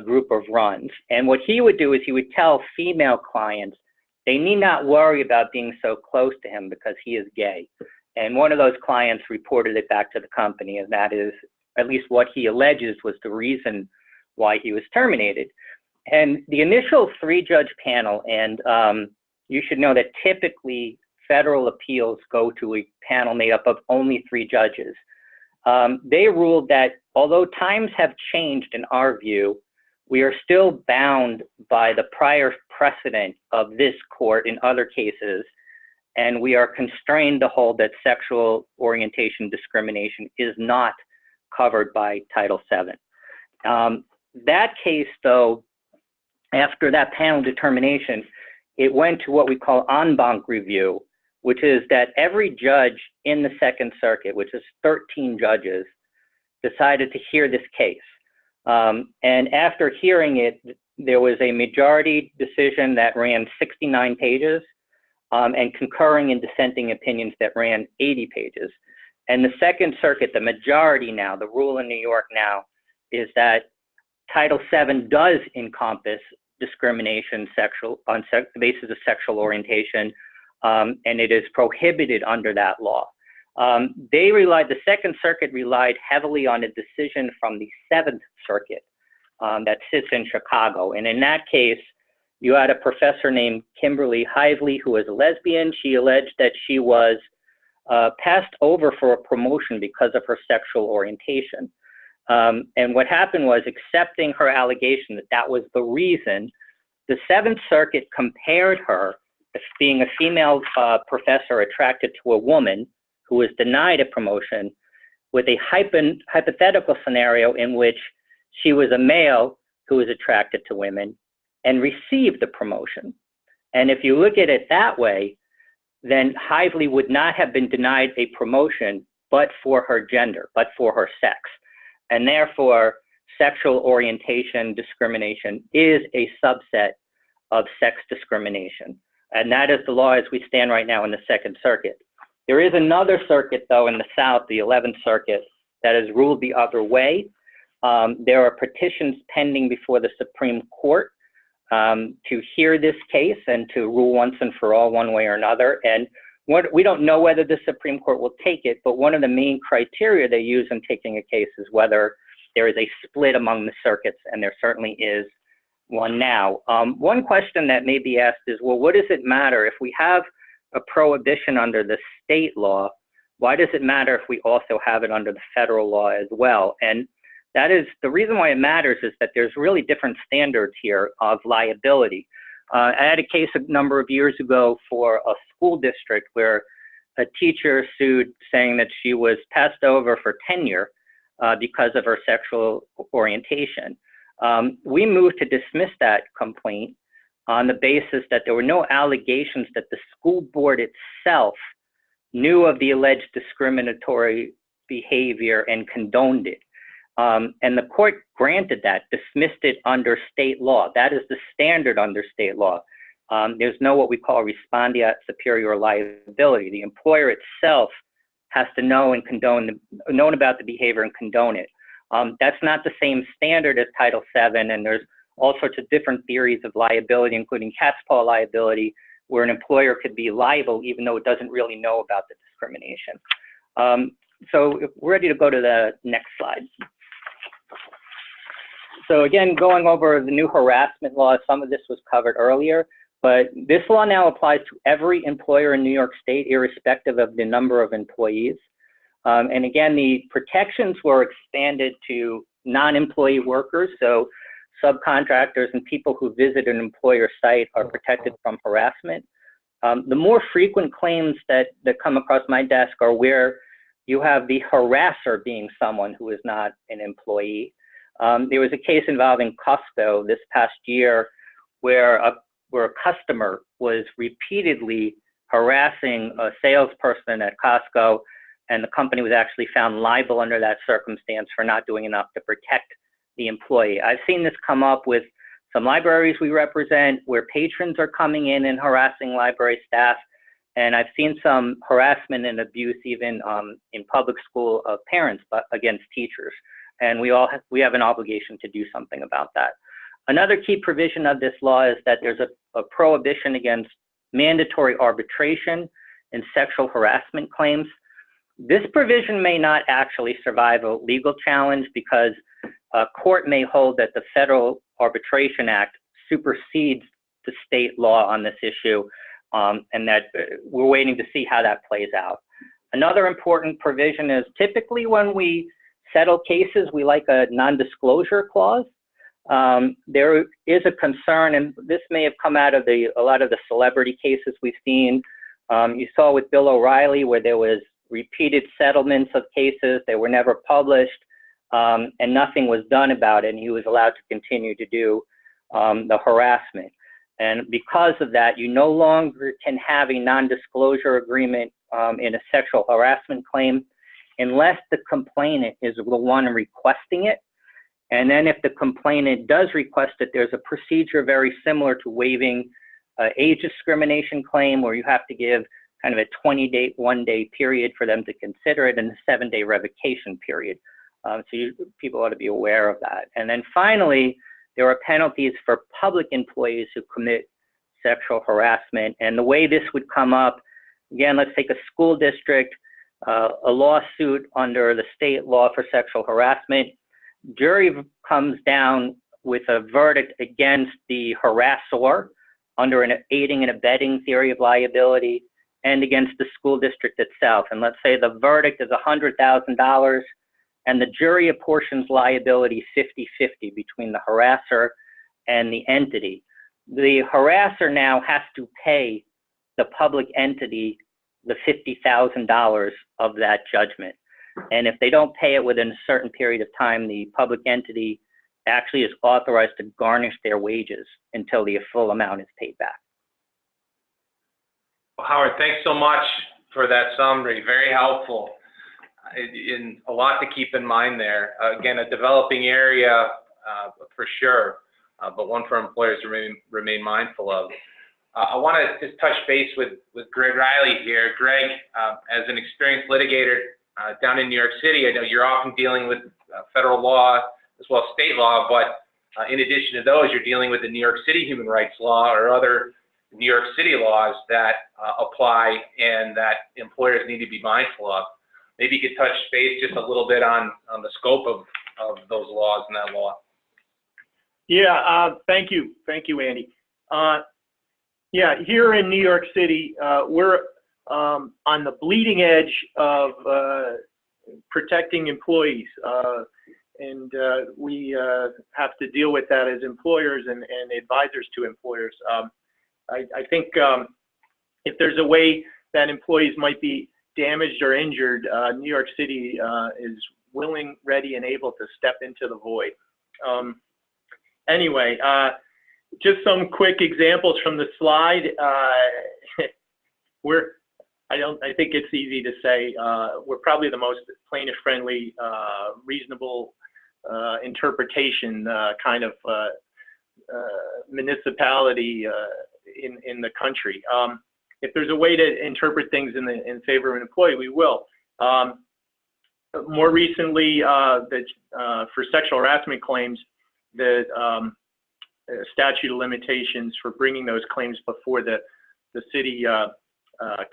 group of runs. And what he would do is he would tell female clients they need not worry about being so close to him because he is gay. And one of those clients reported it back to the company, and that is at least what he alleges was the reason why he was terminated. And the initial 3-judge panel, and you should know that typically federal appeals go to a panel made up of only 3 judges. They ruled that although times have changed in our view, we are still bound by the prior precedent of this court in other cases, and we are constrained to hold that sexual orientation discrimination is not covered by Title VII. That case, though, after that panel determination, it went to what we call en banc review, which is that every judge in the Second Circuit, which is 13 judges, decided to hear this case. And after hearing it, there was a majority decision that ran 69 pages and concurring and dissenting opinions that ran 80 pages. And the Second Circuit, the majority now, the rule in New York now, is that Title VII does encompass discrimination on the basis of sexual orientation, and it is prohibited under that law. The Second Circuit relied heavily on a decision from the Seventh Circuit that sits in Chicago. And in that case, you had a professor named Kimberly Hively, who was a lesbian. She alleged that she was passed over for a promotion because of her sexual orientation. And what happened was, accepting her allegation that that was the reason, the Seventh Circuit compared her as being a female professor attracted to a woman who was denied a promotion with a hypothetical scenario in which she was a male who was attracted to women, and received the promotion. And if you look at it that way, then Hively would not have been denied a promotion but for her gender, but for her sex. And therefore, sexual orientation discrimination is a subset of sex discrimination. And that is the law as we stand right now in the Second Circuit. There is another circuit, though, in the South, the 11th Circuit, that has ruled the other way. There are petitions pending before the Supreme Court to hear this case and to rule once and for all one way or another. And we don't know whether the Supreme Court will take it, but one of the main criteria they use in taking a case is whether there is a split among the circuits, and there certainly is one now. One question that may be asked is, well, what does it matter if we have a prohibition under the state law? Why does it matter if we also have it under the federal law as well? And that is, the reason why it matters is that there's really different standards here of liability. I had a case a number of years ago for a school district where a teacher sued saying that she was passed over for tenure because of her sexual orientation. We moved to dismiss that complaint on the basis that there were no allegations that the school board itself knew of the alleged discriminatory behavior and condoned it. And the court granted that, dismissed it under state law. That is the standard under state law. There's no what we call respondeat superior liability. The employer itself has to know and known about the behavior and condone it. That's not the same standard as Title VII, and there's all sorts of different theories of liability, including cat's paw liability, where an employer could be liable even though it doesn't really know about the discrimination. So we're ready to go to the next slide. So again, going over the new harassment law, some of this was covered earlier, but this law now applies to every employer in New York State, irrespective of the number of employees. And again, the protections were expanded to non-employee workers, so subcontractors and people who visit an employer site are protected from harassment. The more frequent claims that come across my desk are where you have the harasser being someone who is not an employee. There was a case involving Costco this past year where a customer was repeatedly harassing a salesperson at Costco, and the company was actually found liable under that circumstance for not doing enough to protect the employee. I've seen this come up with some libraries we represent where patrons are coming in and harassing library staff, and I've seen some harassment and abuse even in public school of parents against teachers. And we have an obligation to do something about that. Another key provision of this law is that there's a prohibition against mandatory arbitration in sexual harassment claims. This provision may not actually survive a legal challenge because a court may hold that the Federal Arbitration Act supersedes the state law on this issue, and that we're waiting to see how that plays out. Another important provision is typically when we settle cases, we like a non-disclosure clause. There is a concern, and this may have come out of a lot of the celebrity cases we've seen. You saw with Bill O'Reilly where there was repeated settlements of cases, they were never published, and nothing was done about it, and he was allowed to continue to do the harassment. And because of that, you no longer can have a non-disclosure agreement in a sexual harassment claim unless the complainant is the one requesting it. And then if the complainant does request it, there's a procedure very similar to waiving age discrimination claim, where you have to give kind of a 20-day, one-day period for them to consider it, and a 7-day revocation period. So people ought to be aware of that. And then finally, there are penalties for public employees who commit sexual harassment. And the way this would come up, again, let's take a school district, a lawsuit under the state law for sexual harassment. Jury comes down with a verdict against the harasser under an aiding and abetting theory of liability and against the school district itself. And let's say the verdict is $100,000 and the jury apportions liability 50-50 between the harasser and the entity. The harasser now has to pay the public entity the $50,000 of that judgment. And if they don't pay it within a certain period of time, the public entity actually is authorized to garnish their wages until the full amount is paid back. Well, Howard, thanks so much for that summary. Very helpful. In a lot to keep in mind there. Again, a developing area for sure, but one for employers to remain mindful of. I want to just touch base with Greg Riley here. Greg, as an experienced litigator down in New York City, I know you're often dealing with federal law as well as state law, but in addition to those, you're dealing with the New York City human rights law or other New York City laws that apply and that employers need to be mindful of. Maybe you could touch base just a little bit on the scope of those laws and that law. Yeah, thank you, Andy. Yeah, here in New York City, we're on the bleeding edge of protecting employees, and we have to deal with that as employers and advisors to employers. I think if there's a way that employees might be damaged or injured, New York City is willing, ready, and able to step into the void. Anyway, just some quick examples from the slide. I think it's easy to say we're probably the most plaintiff-friendly, reasonable interpretation kind of municipality in the country. If there's a way to interpret things in favor of an employee, we will. More recently, for sexual harassment claims, the statute of limitations for bringing those claims before the city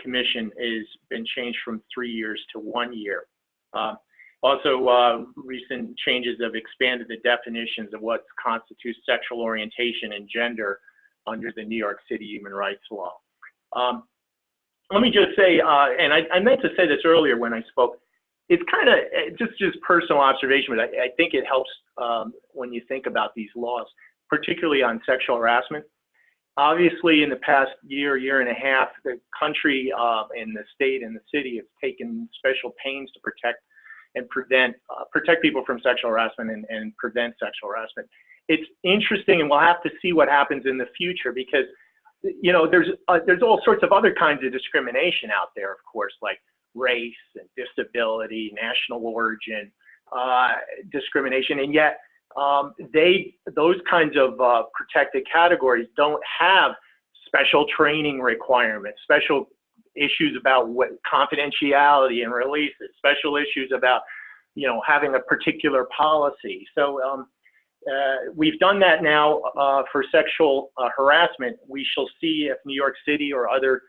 commission has been changed from 3 years to 1 year. Also, recent changes have expanded the definitions of what constitutes sexual orientation and gender under the New York City human rights law. Let me just say, and I meant to say this earlier when I spoke, it's kind of just personal observation, but I think it helps when you think about these laws, particularly on sexual harassment. Obviously, in the past year and a half, the country and the state and the city have taken special pains to protect and protect people from sexual harassment and prevent sexual harassment. It's interesting, and we'll have to see what happens in the future because, you know, there's all sorts of other kinds of discrimination out there, of course, like race and disability, national origin, discrimination, and yet those kinds of protected categories don't have special training requirements, special issues about what confidentiality and releases, special issues about, you know, having a particular policy. So we've done that now for sexual harassment. We shall see if New York City or other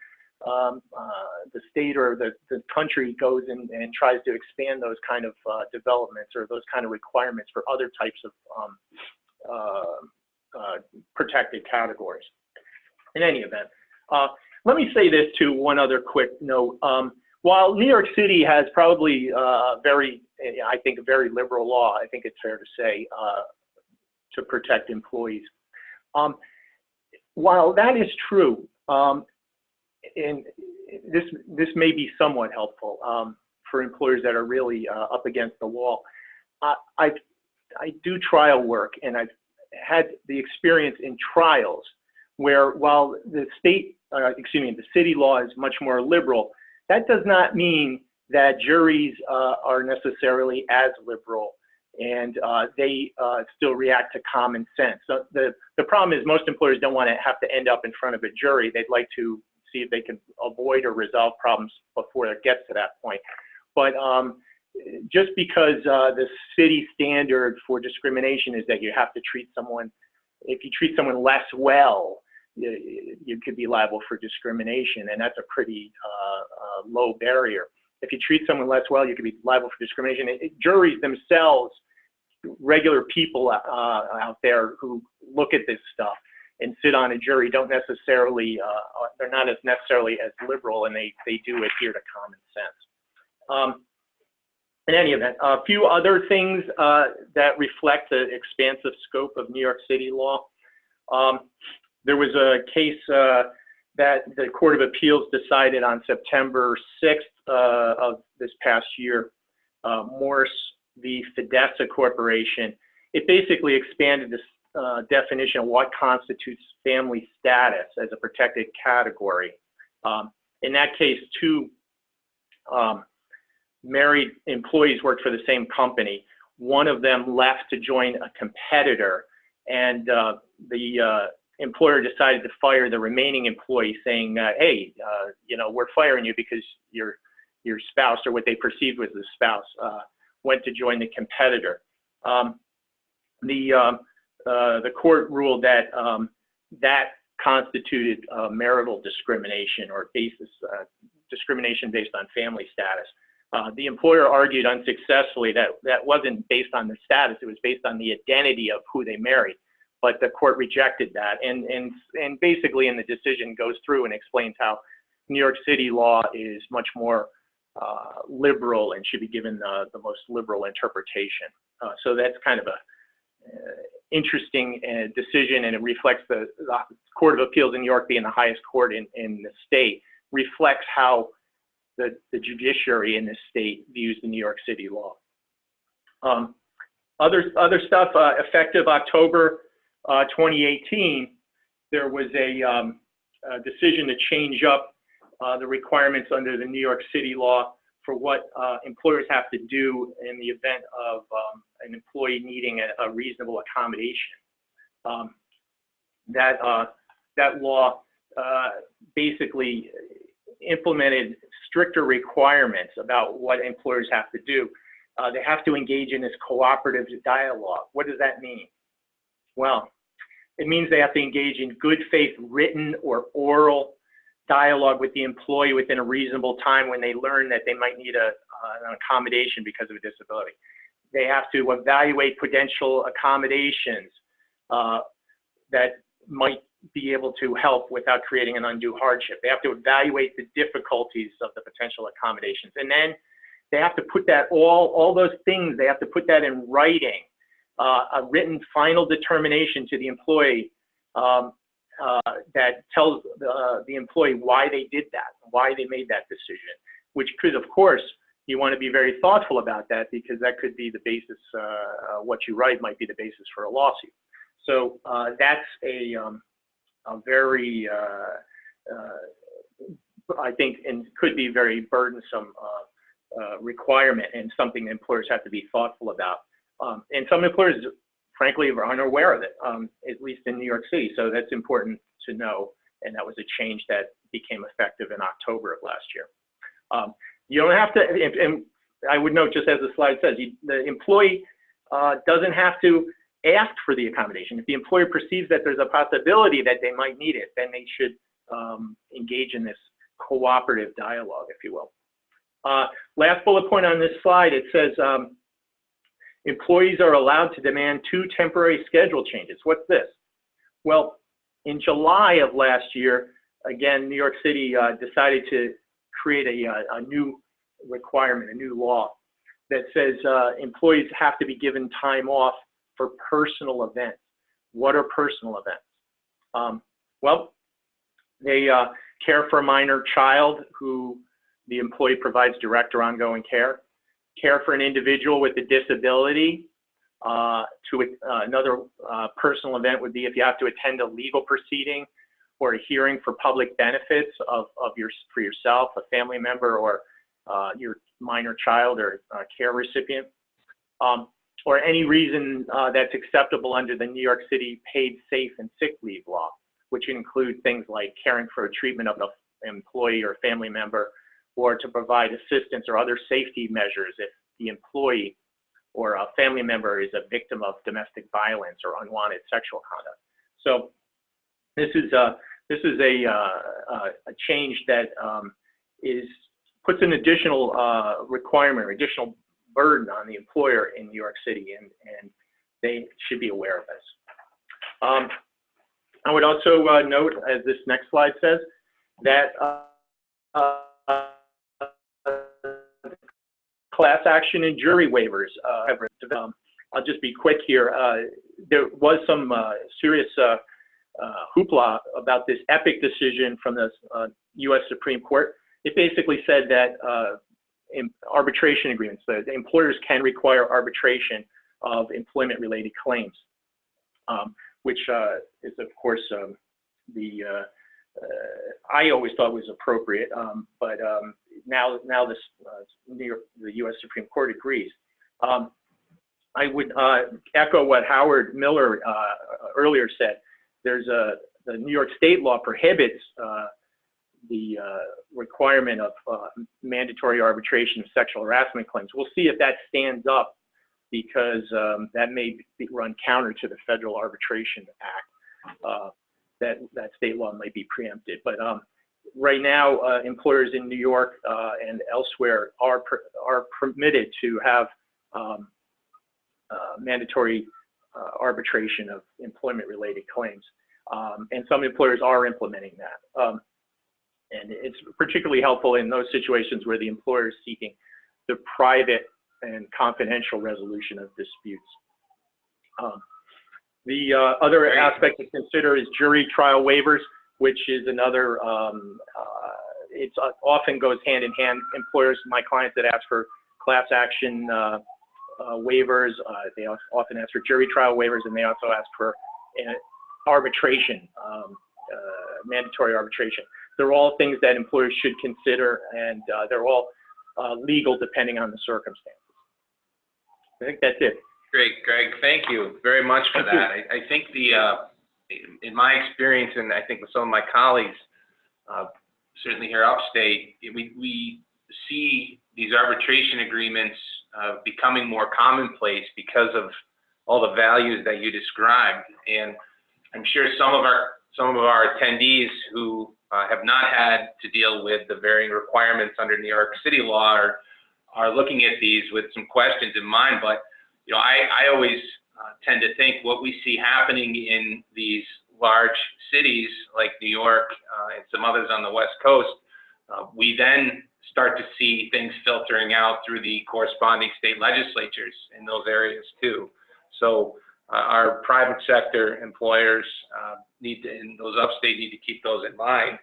the state or the country goes and tries to expand those kind of developments or those kind of requirements for other types of protected categories. In any event, let me say this too, one other quick note. While New York City has probably I think a very liberal law, I think it's fair to say, to protect employees. While that is true, and this may be somewhat helpful for employers that are really up against the wall. I do trial work, and I've had the experience in trials where while the city law is much more liberal, that does not mean that juries are necessarily as liberal, and they still react to common sense. So the problem is most employers don't want to have to end up in front of a jury. They'd like to see if they can avoid or resolve problems before it gets to that point. But just because the city standard for discrimination is that you have to treat someone, if you treat someone less well, you could be liable for discrimination, and that's a pretty low barrier. If you treat someone less well, you could be liable for discrimination. Juries themselves, regular people out there who look at this stuff and sit on a jury don't necessarily, they're not as necessarily as liberal, and they do adhere to common sense. In any event, a few other things that reflect the expansive scope of New York City law. There was a case that the Court of Appeals decided on September 6th of this past year, Morse v. Fidessa Corporation. it basically expanded this definition of what constitutes family status as a protected category. In that case, two married employees worked for the same company. One of them left to join a competitor, and the employer decided to fire the remaining employee, saying, hey, you know, we're firing you because your spouse, or what they perceived was the spouse, went to join the competitor. The court ruled that that constituted marital discrimination, or discrimination based on family status. The employer argued unsuccessfully that that wasn't based on the status, it was based on the identity of who they married. But the court rejected that, and basically in the decision goes through and explains how New York City law is much more liberal and should be given the most liberal interpretation. So that's kind of a interesting decision, and it reflects the Court of Appeals in New York being the highest court in the state, reflects how the judiciary in this state views the New York City law. Other stuff, effective October 2018, there was a decision to change up the requirements under the New York City law for what employers have to do in the event of an employee needing a reasonable accommodation. That law basically implemented stricter requirements about what employers have to do. They have to engage in this cooperative dialogue. What does that mean? Well, it means they have to engage in good faith written or oral dialogue with the employee within a reasonable time when they learn that they might need an accommodation because of a disability. They have to evaluate potential accommodations that might be able to help without creating an undue hardship. They have to evaluate the difficulties of the potential accommodations. And then they have to put that, all those things, they have to put that in writing, a written final determination to the employee that tells the employee why they did that, why they made that decision, which could, of course, you want to be very thoughtful about that, because that could be the basis, what you write might be the basis for a lawsuit. So that's a very, I think, and could be very burdensome requirement, and something employers have to be thoughtful about. And some employers, frankly, are unaware of it, at least in New York City. So that's important to know. And that was a change that became effective in October of last year. You don't have to, and I would note, just as the slide says, the employee doesn't have to ask for the accommodation. If the employer perceives that there's a possibility that they might need it, then they should engage in this cooperative dialogue, if you will. Last bullet point on this slide, it says, employees are allowed to demand 2 temporary schedule changes. What's this? Well, in July of last year, again, New York City decided to create a new requirement, a new law that says employees have to be given time off for personal events. What are personal events? Well, they care for a minor child who the employee provides direct or ongoing care for an individual with a disability. Another personal event would be if you have to attend a legal proceeding or a hearing for public benefits for yourself, a family member, or your minor child or care recipient, or any reason that's acceptable under the New York City paid safe and sick leave law, which include things like caring for a treatment of an employee or family member, or to provide assistance or other safety measures if the employee or a family member is a victim of domestic violence or unwanted sexual conduct. So this is a change that puts an additional requirement or additional burden on the employer in New York City, and they should be aware of this. I would also note, as this next slide says, that class action and jury waivers have developed. I'll just be quick here. There was some serious hoopla about this epic decision from the U.S. Supreme Court. It basically said that in arbitration agreements, the employers can require arbitration of employment-related claims, which is, of course, I always thought was appropriate, but now the U.S. Supreme Court agrees. I would echo what Howard Miller earlier said. The New York state law prohibits the requirement of mandatory arbitration of sexual harassment claims. We'll see if that stands up, because that may run counter to the Federal Arbitration Act. That state law might be preempted. But right now, employers in New York and elsewhere are permitted to have mandatory arbitration of employment-related claims. And some employers are implementing that. And it's particularly helpful in those situations where the employer is seeking the private and confidential resolution of disputes. The other aspect to consider is jury trial waivers, which is another, it often goes hand in hand. Employers, my clients that ask for class action waivers, they often ask for jury trial waivers, and they also ask for arbitration, mandatory arbitration. They're all things that employers should consider, and they're all legal depending on the circumstances. I think that's it. Great, Greg. Thank you very much for that. I think in my experience, and I think with some of my colleagues, certainly here upstate, we see these arbitration agreements becoming more commonplace because of all the values that you described. And I'm sure some of our attendees who have not had to deal with the varying requirements under New York City law are looking at these with some questions in mind. But I always tend to think what we see happening in these large cities like New York and some others on the West Coast, we then start to see things filtering out through the corresponding state legislatures in those areas too. So our private sector employers in those upstate need to keep those in mind,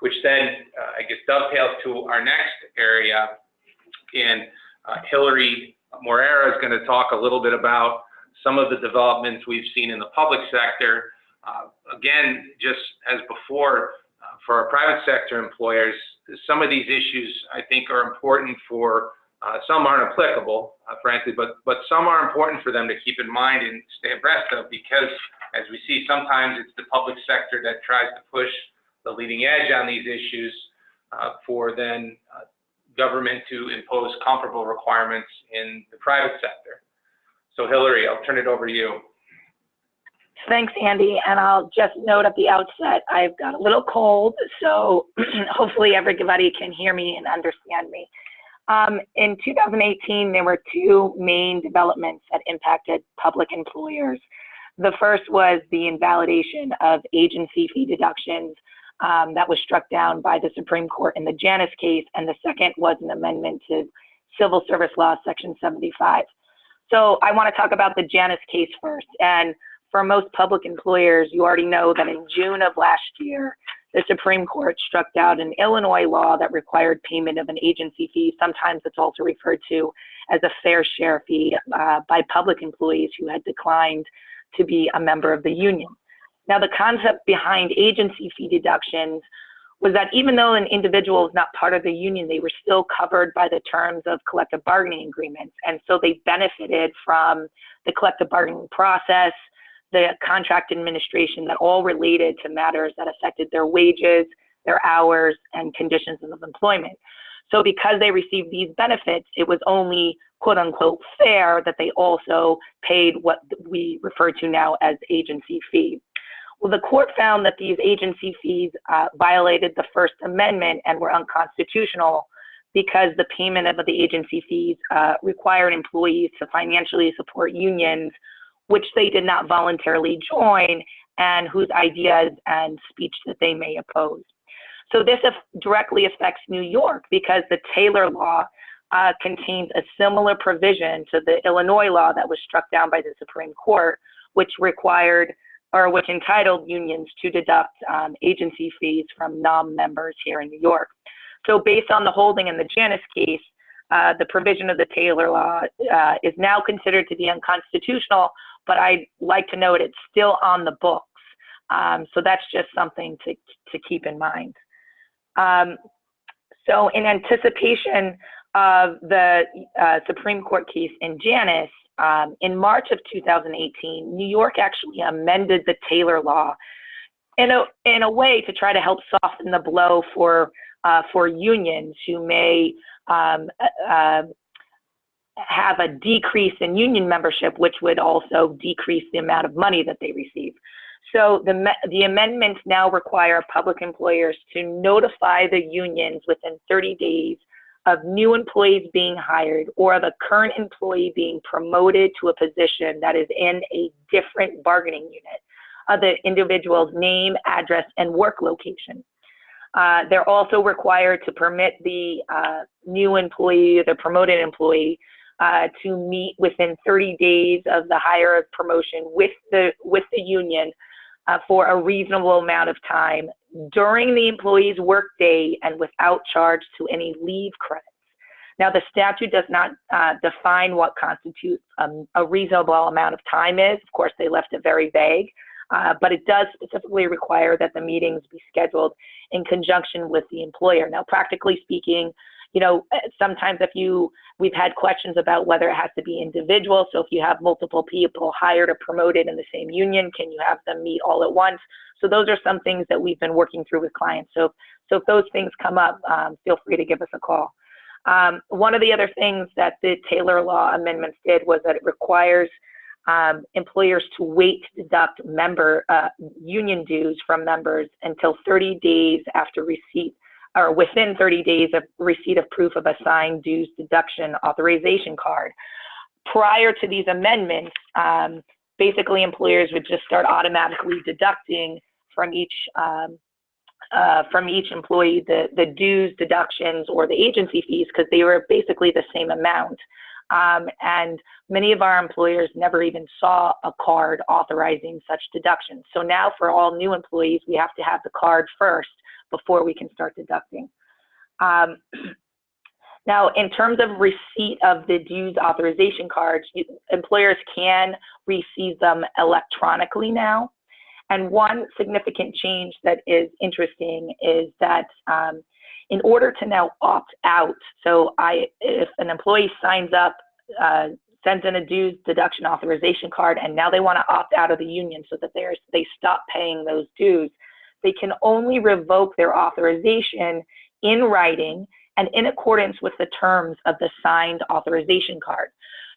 which then I guess dovetails to our next area. And Hillary Morera is going to talk a little bit about some of the developments we've seen in the public sector. Again, just as before, for our private sector employers, some of these issues I think are important for, some aren't applicable, frankly, but some are important for them to keep in mind and stay abreast of, because as we see, sometimes it's the public sector that tries to push the leading edge on these issues for then government to impose comparable requirements in the private sector. So Hillary, I'll turn it over to you. Thanks, Andy. And I'll just note at the outset, I've got a little cold, so hopefully everybody can hear me and understand me. In 2018, there were two main developments that impacted public employers. The first was the invalidation of agency fee deductions that was struck down by the Supreme Court in the Janus case, and the second was an amendment to Civil Service Law Section 75. So I want to talk about the Janus case first. And for most public employers, you already know that in June of last year, the Supreme Court struck down an Illinois law that required payment of an agency fee. Sometimes it's also referred to as a fair share fee by public employees who had declined to be a member of the union. Now, the concept behind agency fee deductions was that even though an individual is not part of the union, they were still covered by the terms of collective bargaining agreements. And so they benefited from the collective bargaining process, the contract administration, that all related to matters that affected their wages, their hours, and conditions of employment. So because they received these benefits, it was only quote unquote fair that they also paid what we refer to now as agency fee. Well, the court found that these agency fees violated the First Amendment and were unconstitutional because the payment of the agency fees required employees to financially support unions which they did not voluntarily join and whose ideas and speech that they may oppose. So this directly affects New York because the Taylor law contains a similar provision to the Illinois law that was struck down by the Supreme Court, which required or which entitled unions to deduct agency fees from non-members here in New York. So based on the holding in the Janus case, the provision of the Taylor Law is now considered to be unconstitutional, but I'd like to note it's still on the books. So that's just something to keep in mind. So in anticipation of the Supreme Court case in Janus, in March of 2018, New York actually amended the Taylor Law in a way to try to help soften the blow for unions who may have a decrease in union membership, which would also decrease the amount of money that they receive. So the amendments now require public employers to notify the unions within 30 days of new employees being hired or the current employee being promoted to a position that is in a different bargaining unit of the individual's name, address, and work location. They're also required to permit the new employee, the promoted employee, to meet within 30 days of the hire of promotion with the union for a reasonable amount of time during the employee's workday and without charge to any leave credits. Now, the statute does not define what constitutes a reasonable amount of time is. Of course, they left it very vague, but it does specifically require that the meetings be scheduled in conjunction with the employer. Now, practically speaking, you know, sometimes we've had questions about whether it has to be individual. So if you have multiple people hired or promoted in the same union, can you have them meet all at once? So those are some things that we've been working through with clients. So if those things come up, feel free to give us a call. One of the other things that the Taylor Law amendments did was that it requires employers to wait to deduct union dues from members until 30 days after receipt, or within 30 days of receipt of proof of assigned dues deduction authorization card. Prior to these amendments, basically employers would just start automatically deducting from each employee the dues, deductions, or the agency fees, because they were basically the same amount. And many of our employers never even saw a card authorizing such deductions. So now for all new employees, we have to have the card first before we can start deducting. Now, in terms of receipt of the dues authorization cards, employers can receive them electronically now. And one significant change that is interesting is that in order to now opt out, so if an employee signs up, sends in a dues deduction authorization card, and now they want to opt out of the union so that they stop paying those dues, they can only revoke their authorization in writing and in accordance with the terms of the signed authorization card.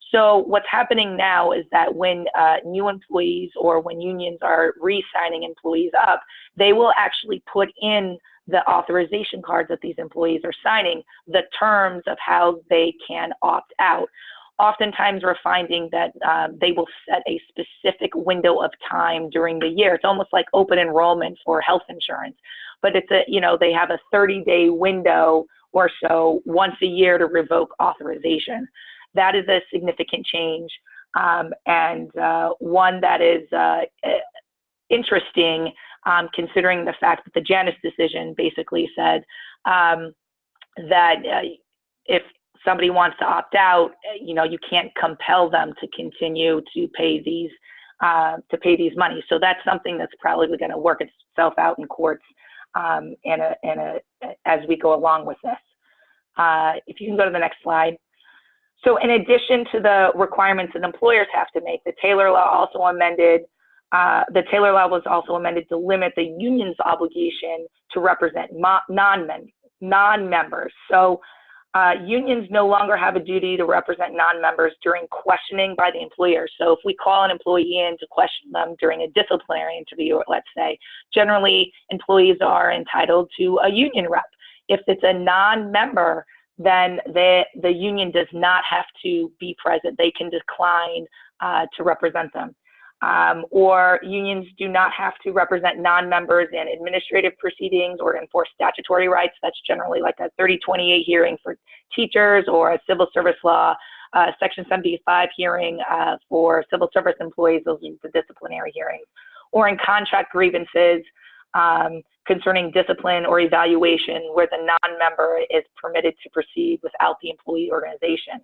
So what's happening now is that when new employees or when unions are re-signing employees up, they will actually put in the authorization cards that these employees are signing, the terms of how they can opt out. Oftentimes we're finding that they will set a specific window of time during the year. It's almost like open enrollment for health insurance, but it's they have a 30-day window or so once a year to revoke authorization. That is a significant change, and one that is interesting, considering the fact that the Janus decision basically said that if somebody wants to opt out, you can't compel them to continue to pay these money. So that's something that's probably going to work itself out in courts as we go along with this. If you can go to the next slide. So in addition to the requirements that employers have to make, the Taylor Law was also amended to limit the union's obligation to represent non-members. So unions no longer have a duty to represent non-members during questioning by the employer. So if we call an employee in to question them during a disciplinary interview, let's say, generally employees are entitled to a union rep. If it's a non-member, then the union does not have to be present. They can decline to represent them. Or unions do not have to represent non-members in administrative proceedings or enforce statutory rights. That's generally like a 3028 hearing for teachers, or a civil service law, Section 75 hearing for civil service employees. Those are the disciplinary hearings. Or in contract grievances, concerning discipline or evaluation where the non-member is permitted to proceed without the employee organization.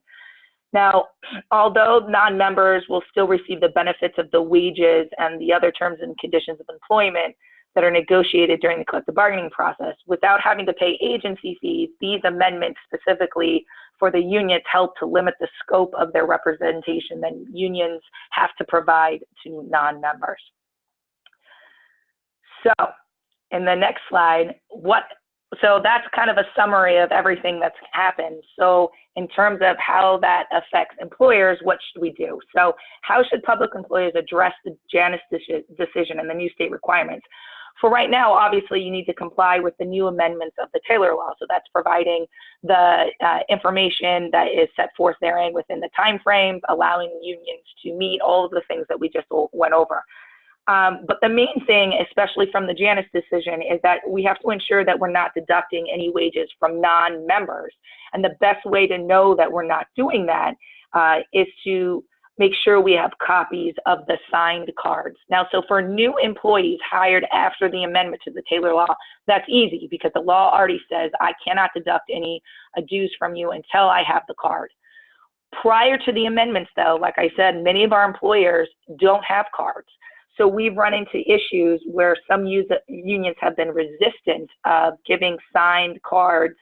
Now, although non-members will still receive the benefits of the wages and the other terms and conditions of employment that are negotiated during the collective bargaining process, without having to pay agency fees, these amendments specifically for the unions help to limit the scope of their representation that unions have to provide to non-members. So, in the next slide, so that's kind of a summary of everything that's happened. So in terms of how that affects employers, what should we do? So how should public employers address the Janus decision and the new state requirements? For right now, obviously, you need to comply with the new amendments of the Taylor Law. So that's providing the information that is set forth therein within the timeframes, allowing unions to meet all of the things that we just went over. But the main thing, especially from the Janus decision, is that we have to ensure that we're not deducting any wages from non-members. And the best way to know that we're not doing that is to make sure we have copies of the signed cards. Now, so for new employees hired after the amendment to the Taylor Law, that's easy because the law already says I cannot deduct any dues from you until I have the card. Prior to the amendments, though, like I said, many of our employers don't have cards. So we've run into issues where some unions have been resistant of giving signed cards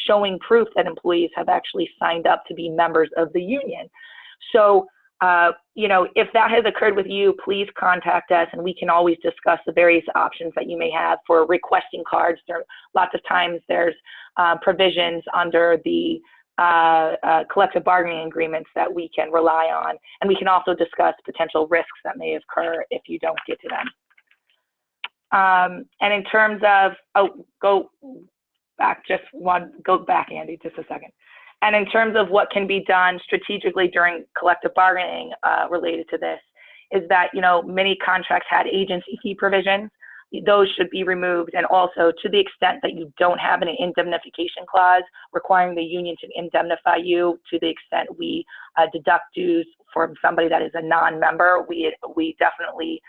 showing proof that employees have actually signed up to be members of the union. So, you know, if that has occurred with you, please contact us and we can always discuss the various options that you may have for requesting cards. Lots of times there's provisions under the collective bargaining agreements that we can rely on, and we can also discuss potential risks that may occur if you don't get to them. And in terms of, go back, Andy, just a second. And in terms of what can be done strategically during collective bargaining related to this, is that, you know, many contracts had agency fee provisions. Those should be removed, and also to the extent that you don't have an indemnification clause requiring the union to indemnify you, to the extent we deduct dues from somebody that is a non-member, we definitely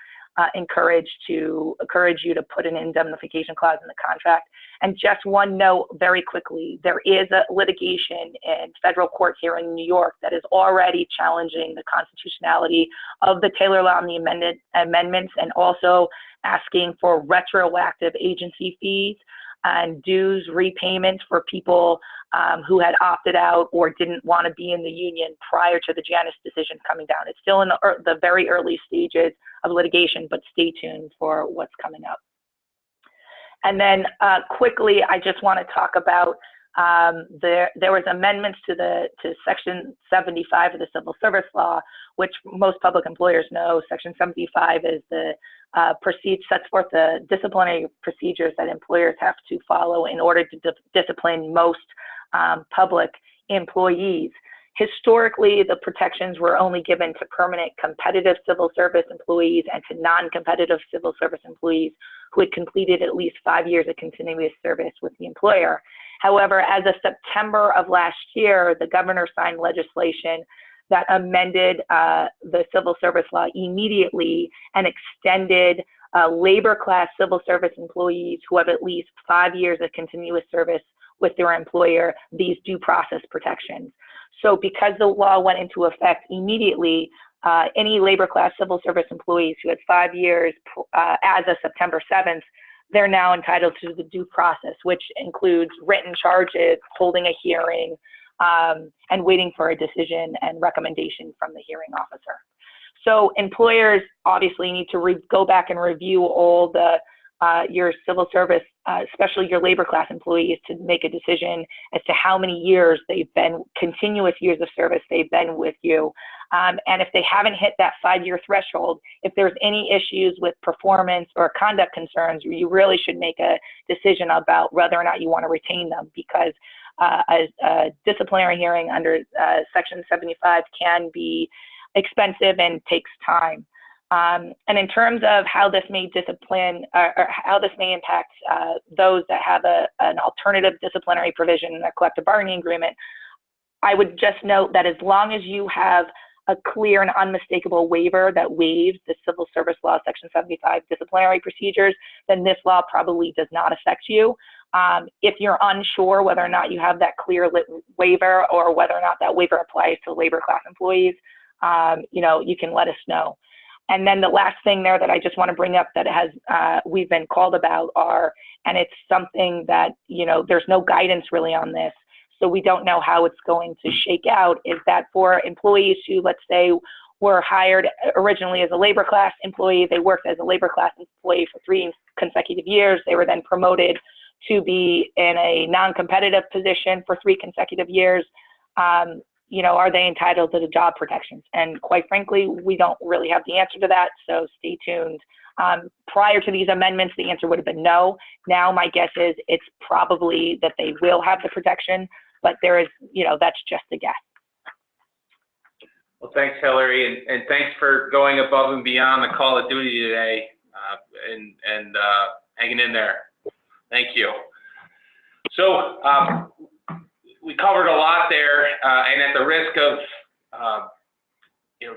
encourage you to put an indemnification clause in the contract. And just one note very quickly, there is a litigation in federal court here in New York that is already challenging the constitutionality of the Taylor Law and the amendments, and also asking for retroactive agency fees and dues repayments for people who had opted out or didn't want to be in the union prior to the Janus decision coming down. It's still in the very early stages of litigation, but stay tuned for what's coming up. And then quickly, I just want to talk about there was amendments to Section 75 of the Civil Service Law, which most public employers know. Section 75 is the sets forth the disciplinary procedures that employers have to follow in order to discipline most public employees. Historically, the protections were only given to permanent competitive civil service employees and to non-competitive civil service employees who had completed at least 5 years of continuous service with the employer. However, as of September of last year, the governor signed legislation that amended the Civil Service Law immediately and extended labor class civil service employees who have at least 5 years of continuous service with their employer these due process protections. So because the law went into effect immediately, any labor class civil service employees who had 5 years as of September 7th, they're now entitled to the due process, which includes written charges, holding a hearing, and waiting for a decision and recommendation from the hearing officer. So employers obviously need to go back and review all the your civil service, especially your labor class employees, to make a decision as to how many years they've been, continuous years of service they've been with you. And if they haven't hit that 5-year threshold, if there's any issues with performance or conduct concerns, you really should make a decision about whether or not you want to retain them, because a disciplinary hearing under Section 75 can be expensive and takes time. And in terms of how this may discipline or how this may impact those that have an alternative disciplinary provision in their collective bargaining agreement, I would just note that as long as you have a clear and unmistakable waiver that waives the Civil Service Law Section 75 disciplinary procedures, then this law probably does not affect you. If you're unsure whether or not you have that clear waiver or whether or not that waiver applies to labor class employees, you can let us know. And then the last thing there that I just want to bring up that we've been called about and it's something that, there's no guidance really on this, so we don't know how it's going to shake out, is that for employees who, let's say, were hired originally as a labor class employee, they worked as a labor class employee for 3 consecutive years, they were then promoted to be in a non-competitive position for 3 consecutive years, are they entitled to the job protections? And quite frankly, we don't really have the answer to that, so stay tuned. Prior to these amendments, the answer would have been no. Now my guess is it's probably that they will have the protection, but there is, that's just a guess. Well, thanks, Hillary, and thanks for going above and beyond the call of duty today, and hanging in there. Thank you. So we covered a lot there, and at the risk of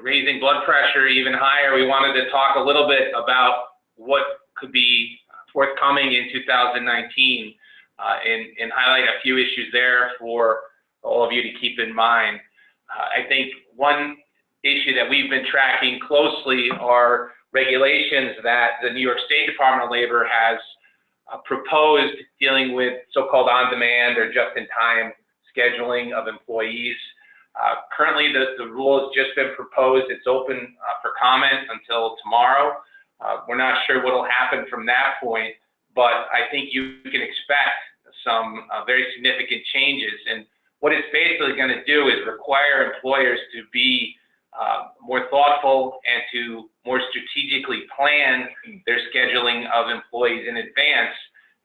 raising blood pressure even higher, we wanted to talk a little bit about what could be forthcoming in 2019, and highlight a few issues there for all of you to keep in mind. I think one issue that we've been tracking closely are regulations that the New York State Department of Labor has proposed dealing with so-called on-demand or just-in-time scheduling of employees. Currently, the rule has just been proposed. It's open for comment until tomorrow. We're not sure what will happen from that point, but I think you can expect some very significant changes. And what it's basically going to do is require employers to be more thoughtful and to more strategically plan their scheduling of employees in advance.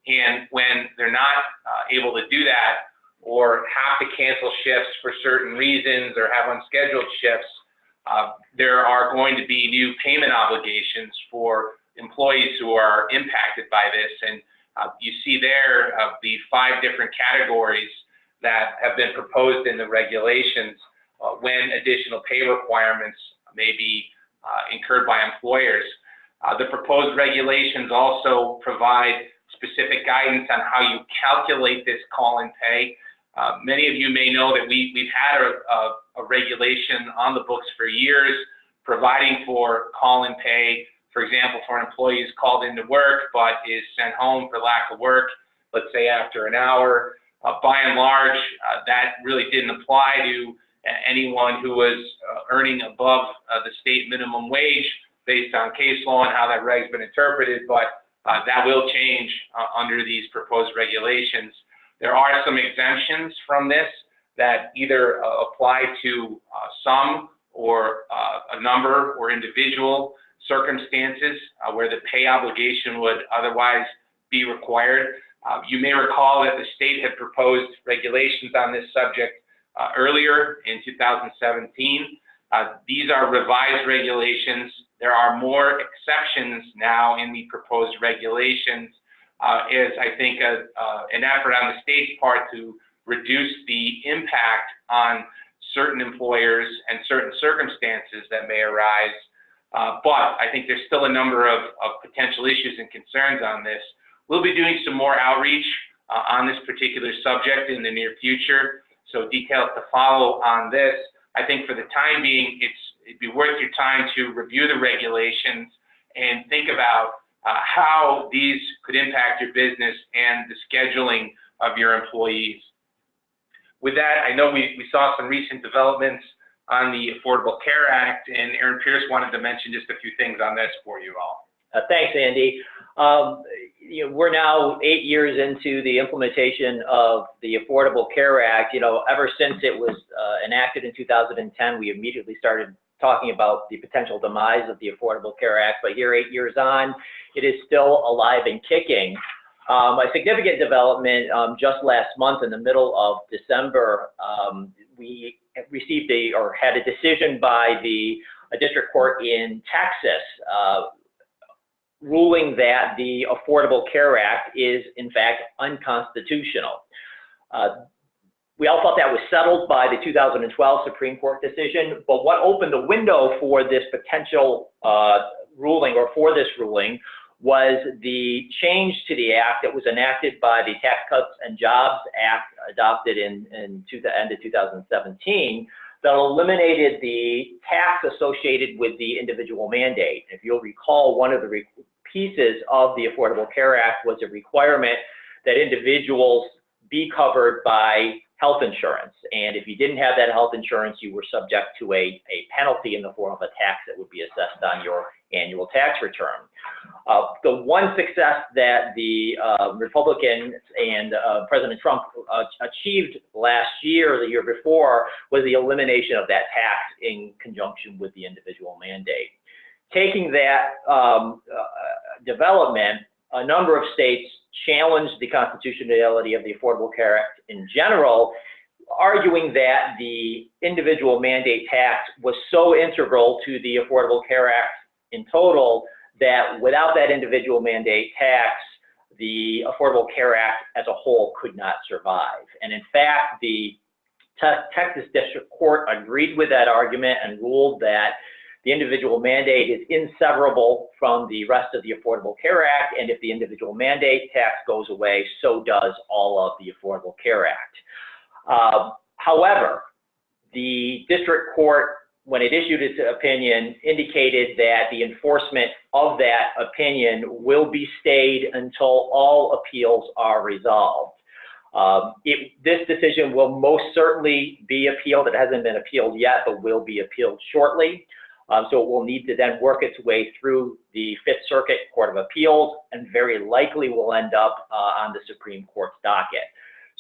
And when they're not able to do that, or have to cancel shifts for certain reasons or have unscheduled shifts, there are going to be new payment obligations for employees who are impacted by this. And you see there the 5 different categories that have been proposed in the regulations when additional pay requirements may be incurred by employers. The proposed regulations also provide specific guidance on how you calculate this call-in pay. Many of you may know that we've had a regulation on the books for years providing for call-in pay, for example, for an employee who's called into work but is sent home for lack of work, let's say after an hour. By and large, that really didn't apply to anyone who was earning above the state minimum wage based on case law and how that reg's been interpreted, but that will change under these proposed regulations. There are some exemptions from this that either apply to some or a number or individual circumstances where the pay obligation would otherwise be required. You may recall that the state had proposed regulations on this subject earlier in 2017. These are revised regulations. There are more exceptions now in the proposed regulations, is I think an effort on the state's part to reduce the impact on certain employers and certain circumstances that may arise. But I think there's still a number of potential issues and concerns on this. We'll be doing some more outreach on this particular subject in the near future, so details to follow on this. I think for the time being, it'd be worth your time to review the regulations and think about how these could impact your business and the scheduling of your employees. With that, I know we saw some recent developments on the Affordable Care Act, and Aaron Pierce wanted to mention just a few things on this for you all. Thanks, Andy. We're now 8 years into the implementation of the Affordable Care Act. Ever since it was enacted in 2010, we immediately started talking about the potential demise of the Affordable Care Act. But here, 8 years on, it is still alive and kicking. A significant development just last month, in the middle of December, we received had a decision by the district court in Texas ruling that the Affordable Care Act is in fact unconstitutional. We all thought that was settled by the 2012 Supreme Court decision, but what opened the window for this potential ruling, or for this ruling, was the change to the act that was enacted by the Tax Cuts and Jobs Act, adopted in the end of 2017, that eliminated the tax associated with the individual mandate. If you'll recall, one of the pieces of the Affordable Care Act was a requirement that individuals be covered by health insurance. And if you didn't have that health insurance, you were subject to a penalty in the form of a tax that would be assessed on your annual tax return. The one success that the Republicans and President Trump achieved last year, or the year before, was the elimination of that tax in conjunction with the individual mandate. Taking that development, a number of states challenged the constitutionality of the Affordable Care Act in general, arguing that the individual mandate tax was so integral to the Affordable Care Act in total that without that individual mandate tax, the Affordable Care Act as a whole could not survive. And in fact, the Texas District Court agreed with that argument and ruled that the individual mandate is inseparable from the rest of the Affordable Care Act, and if the individual mandate tax goes away, so does all of the Affordable Care Act. However, the District Court, when it issued its opinion, indicated that the enforcement of that opinion will be stayed until all appeals are resolved. This decision will most certainly be appealed. It hasn't been appealed yet, but will be appealed shortly. So it will need to then work its way through the Fifth Circuit Court of Appeals, and very likely will end up on the Supreme Court's docket.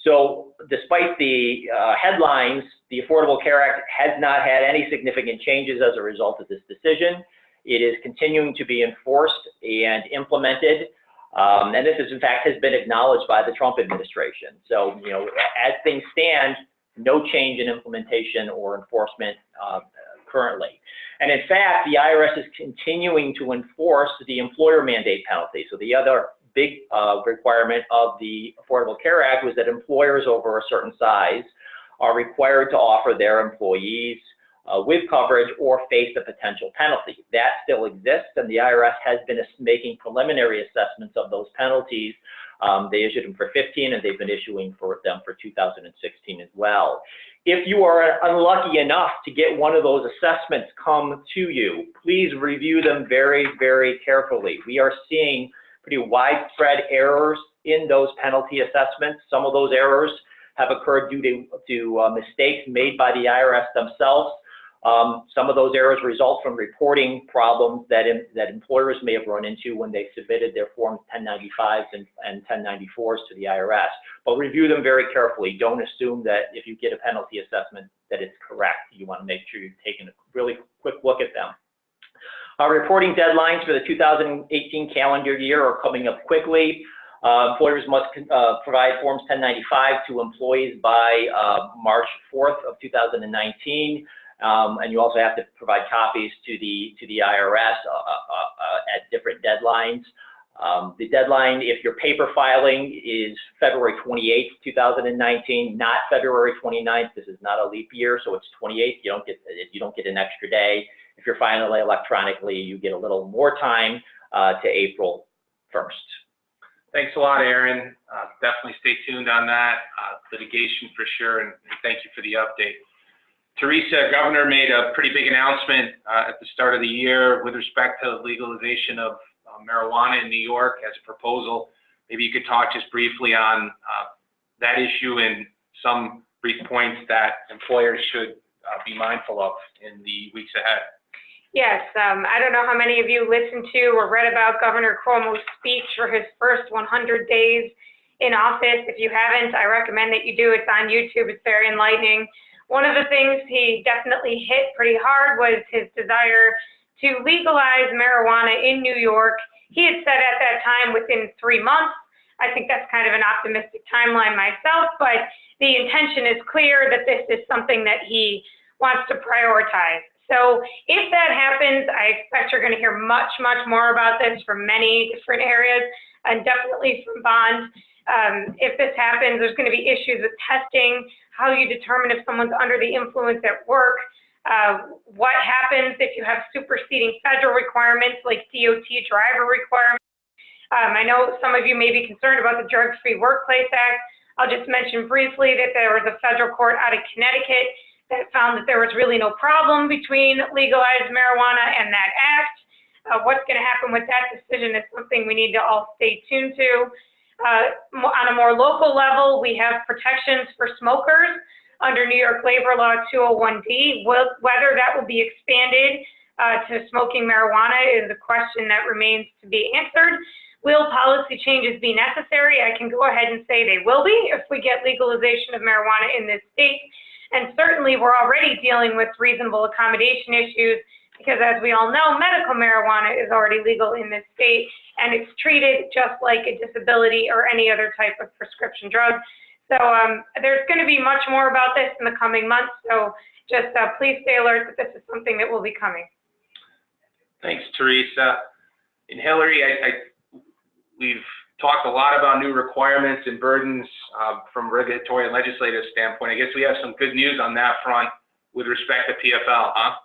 So despite the headlines, the Affordable Care Act has not had any significant changes as a result of this decision. It is continuing to be enforced and implemented. And this is, in fact, has been acknowledged by the Trump administration. So, you know, as things stand, no change in implementation or enforcement currently. And in fact, the IRS is continuing to enforce the employer mandate penalty. So the other big requirement of the Affordable Care Act was that employers over a certain size are required to offer their employees with coverage or face a potential penalty. That still exists, and the IRS has been making preliminary assessments of those penalties. They issued them for 15, and they've been issuing them for 2016 as well. If you are unlucky enough to get one of those assessments come to you, please review them very, very carefully. We are seeing pretty widespread errors in those penalty assessments. Some of those errors have occurred due to mistakes made by the IRS themselves. Some of those errors result from reporting problems that employers may have run into when they submitted their Form 1095s and 1094s to the IRS. But review them very carefully. Don't assume that if you get a penalty assessment that it's correct. You want to make sure you're taking a really quick look at them. Our reporting deadlines for the 2018 calendar year are coming up quickly. Employers must provide Forms 1095 to employees by March 4th of 2019. And you also have to provide copies to the IRS at different deadlines. The deadline, if you're paper filing, is February 28th, 2019, not February 29th. This is not a leap year, so it's 28th. You don't get an extra day. If you're filing electronically, you get a little more time to April 1st. Thanks a lot, Aaron. Definitely stay tuned on that. Litigation for sure, and thank you for the update. Teresa, Governor made a pretty big announcement at the start of the year with respect to legalization of marijuana in New York as a proposal. Maybe you could talk just briefly on that issue and some brief points that employers should be mindful of in the weeks ahead. Yes, I don't know how many of you listened to or read about Governor Cuomo's speech for his first 100 days in office. If you haven't, I recommend that you do. It's on YouTube. It's very enlightening. One of the things he definitely hit pretty hard was his desire to legalize marijuana in New York. He had said at that time within 3 months. I think that's kind of an optimistic timeline myself, but the intention is clear that this is something that he wants to prioritize. So if that happens, I expect you're going to hear much, much more about this from many different areas, and definitely from Bond. If this happens, there's going to be issues with testing, how you determine if someone's under the influence at work, what happens if you have superseding federal requirements like DOT driver requirements. I know some of you may be concerned about the Drug-Free Workplace Act. I'll just mention briefly that there was a federal court out of Connecticut that found that there was really no problem between legalized marijuana and that act. What's going to happen with that decision is something we need to all stay tuned to. On a more local level, we have protections for smokers under New York Labor Law 201D. Whether that will be expanded to smoking marijuana is a question that remains to be answered. Will policy changes be necessary? I can go ahead and say they will be if we get legalization of marijuana in this state. And certainly we're already dealing with reasonable accommodation issues because, as we all know, medical marijuana is already legal in this state and it's treated just like a disability or any other type of prescription drug. So there's going to be much more about this in the coming months. So just please stay alert that this is something that will be coming. Thanks, Teresa. And Hillary, we've talked a lot about new requirements and burdens from regulatory and legislative standpoint. I guess we have some good news on that front with respect to PFL, huh?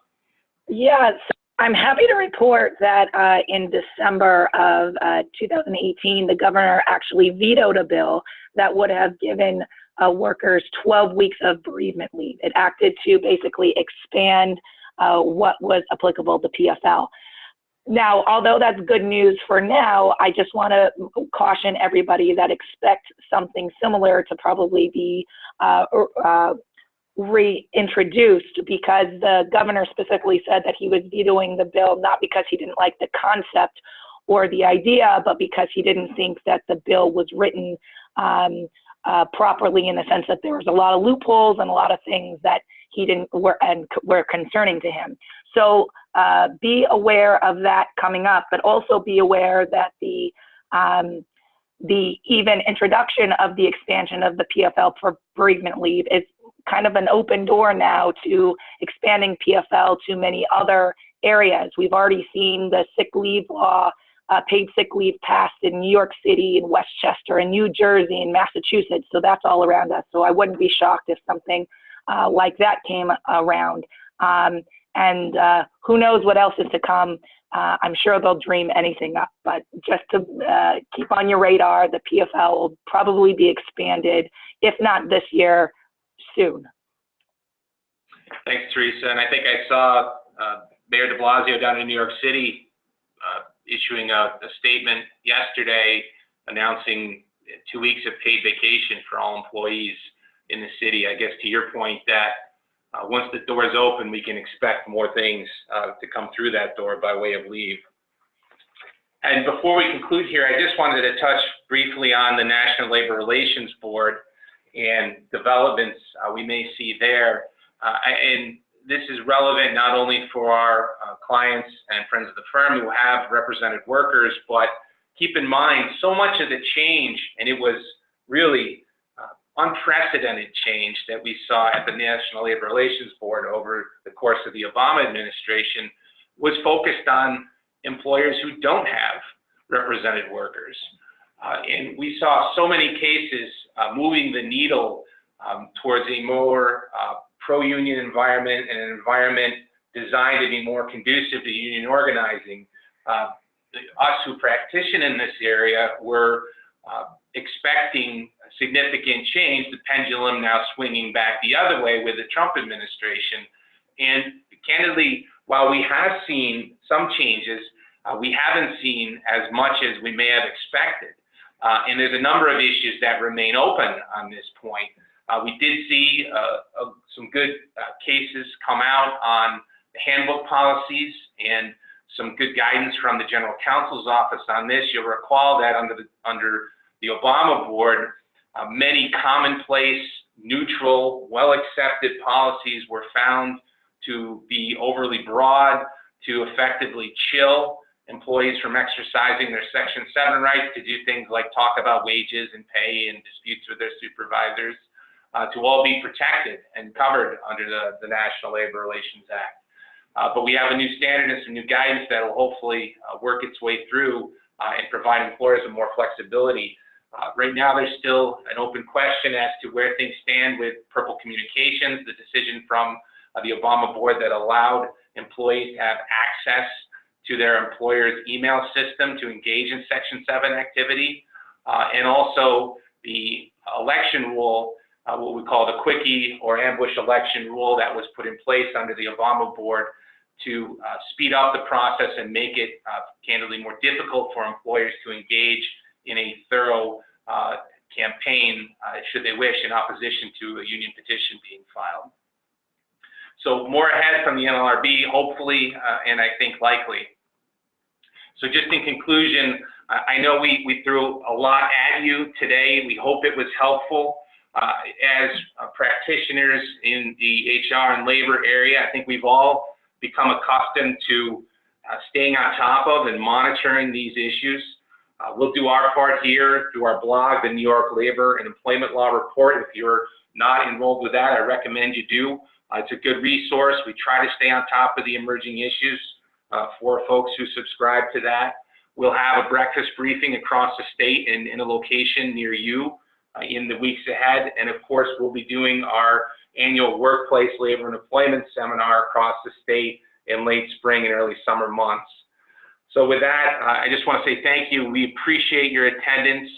Yes, I'm happy to report that in December of 2018, the governor actually vetoed a bill that would have given workers 12 weeks of bereavement leave. It acted to basically expand what was applicable to PFL. Now, although that's good news for now, I just want to caution everybody that expect something similar to probably be reintroduced, because the governor specifically said that he was vetoing the bill not because he didn't like the concept or the idea, but because he didn't think that the bill was written properly, in the sense that there was a lot of loopholes and a lot of things that he didn't were concerning to him. So be aware of that coming up, but also be aware that the even introduction of the expansion of the PFL for bereavement leave is kind of an open door now to expanding PFL to many other areas. We've already seen the sick leave law, paid sick leave passed in New York City, in Westchester, in New Jersey, in Massachusetts. So that's all around us. So I wouldn't be shocked if something like that came around. And who knows what else is to come. I'm sure they'll dream anything up, but just to keep on your radar, the PFL will probably be expanded, if not this year, soon. Thanks, Teresa. And I think I saw Mayor de Blasio down in New York City issuing a statement yesterday announcing 2 weeks of paid vacation for all employees in the city. I guess to your point that once the doors open, we can expect more things to come through that door by way of leave. And before we conclude here, I just wanted to touch briefly on the National Labor Relations Board and developments we may see there. And this is relevant not only for our clients and friends of the firm who have represented workers, but keep in mind so much of the change, and it was really unprecedented change that we saw at the National Labor Relations Board over the course of the Obama administration, was focused on employers who don't have represented workers. And we saw so many cases moving the needle towards a more pro-union environment and an environment designed to be more conducive to union organizing. Us who practice in this area were expecting significant change, the pendulum now swinging back the other way with the Trump administration. And candidly, while we have seen some changes, we haven't seen as much as we may have expected. And there's a number of issues that remain open on this point. We did see some good cases come out on the handbook policies and some good guidance from the General Counsel's office on this. You'll recall that under the Obama board, many commonplace, neutral, well-accepted policies were found to be overly broad, to effectively chill employees from exercising their Section 7 rights to do things like talk about wages and pay and disputes with their supervisors, to all be protected and covered under the National Labor Relations Act. But we have a new standard and some new guidance that will hopefully work its way through and provide employers with more flexibility. Right now, there's still an open question as to where things stand with Purple Communications, the decision from the Obama board that allowed employees to have access to their employer's email system to engage in Section 7 activity, and also the election rule, what we call the quickie or ambush election rule that was put in place under the Obama board to speed up the process and make it candidly more difficult for employers to engage in a thorough campaign, should they wish, in opposition to a union petition being filed. So more ahead from the NLRB, hopefully, and I think likely. So just in conclusion, I know we threw a lot at you today. We hope it was helpful. As practitioners in the HR and labor area, I think we've all become accustomed to staying on top of and monitoring these issues. We'll do our part here through our blog, the New York Labor and Employment Law Report. If you're not enrolled with that, I recommend you do. It's a good resource. We try to stay on top of the emerging issues for folks who subscribe to that. We'll have a breakfast briefing across the state in a location near you in the weeks ahead. And of course, we'll be doing our annual workplace labor and employment seminar across the state in late spring and early summer months. So with that, I just want to say thank you. We appreciate your attendance.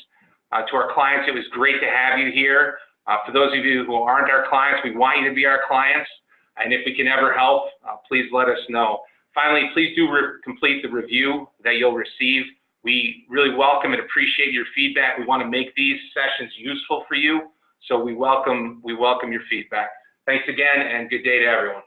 To our clients, it was great to have you here. For those of you who aren't our clients, we want you to be our clients. And if we can ever help, please let us know. Finally, please do complete the review that you'll receive. We really welcome and appreciate your feedback. We want to make these sessions useful for you, so we welcome your feedback. Thanks again, and good day to everyone.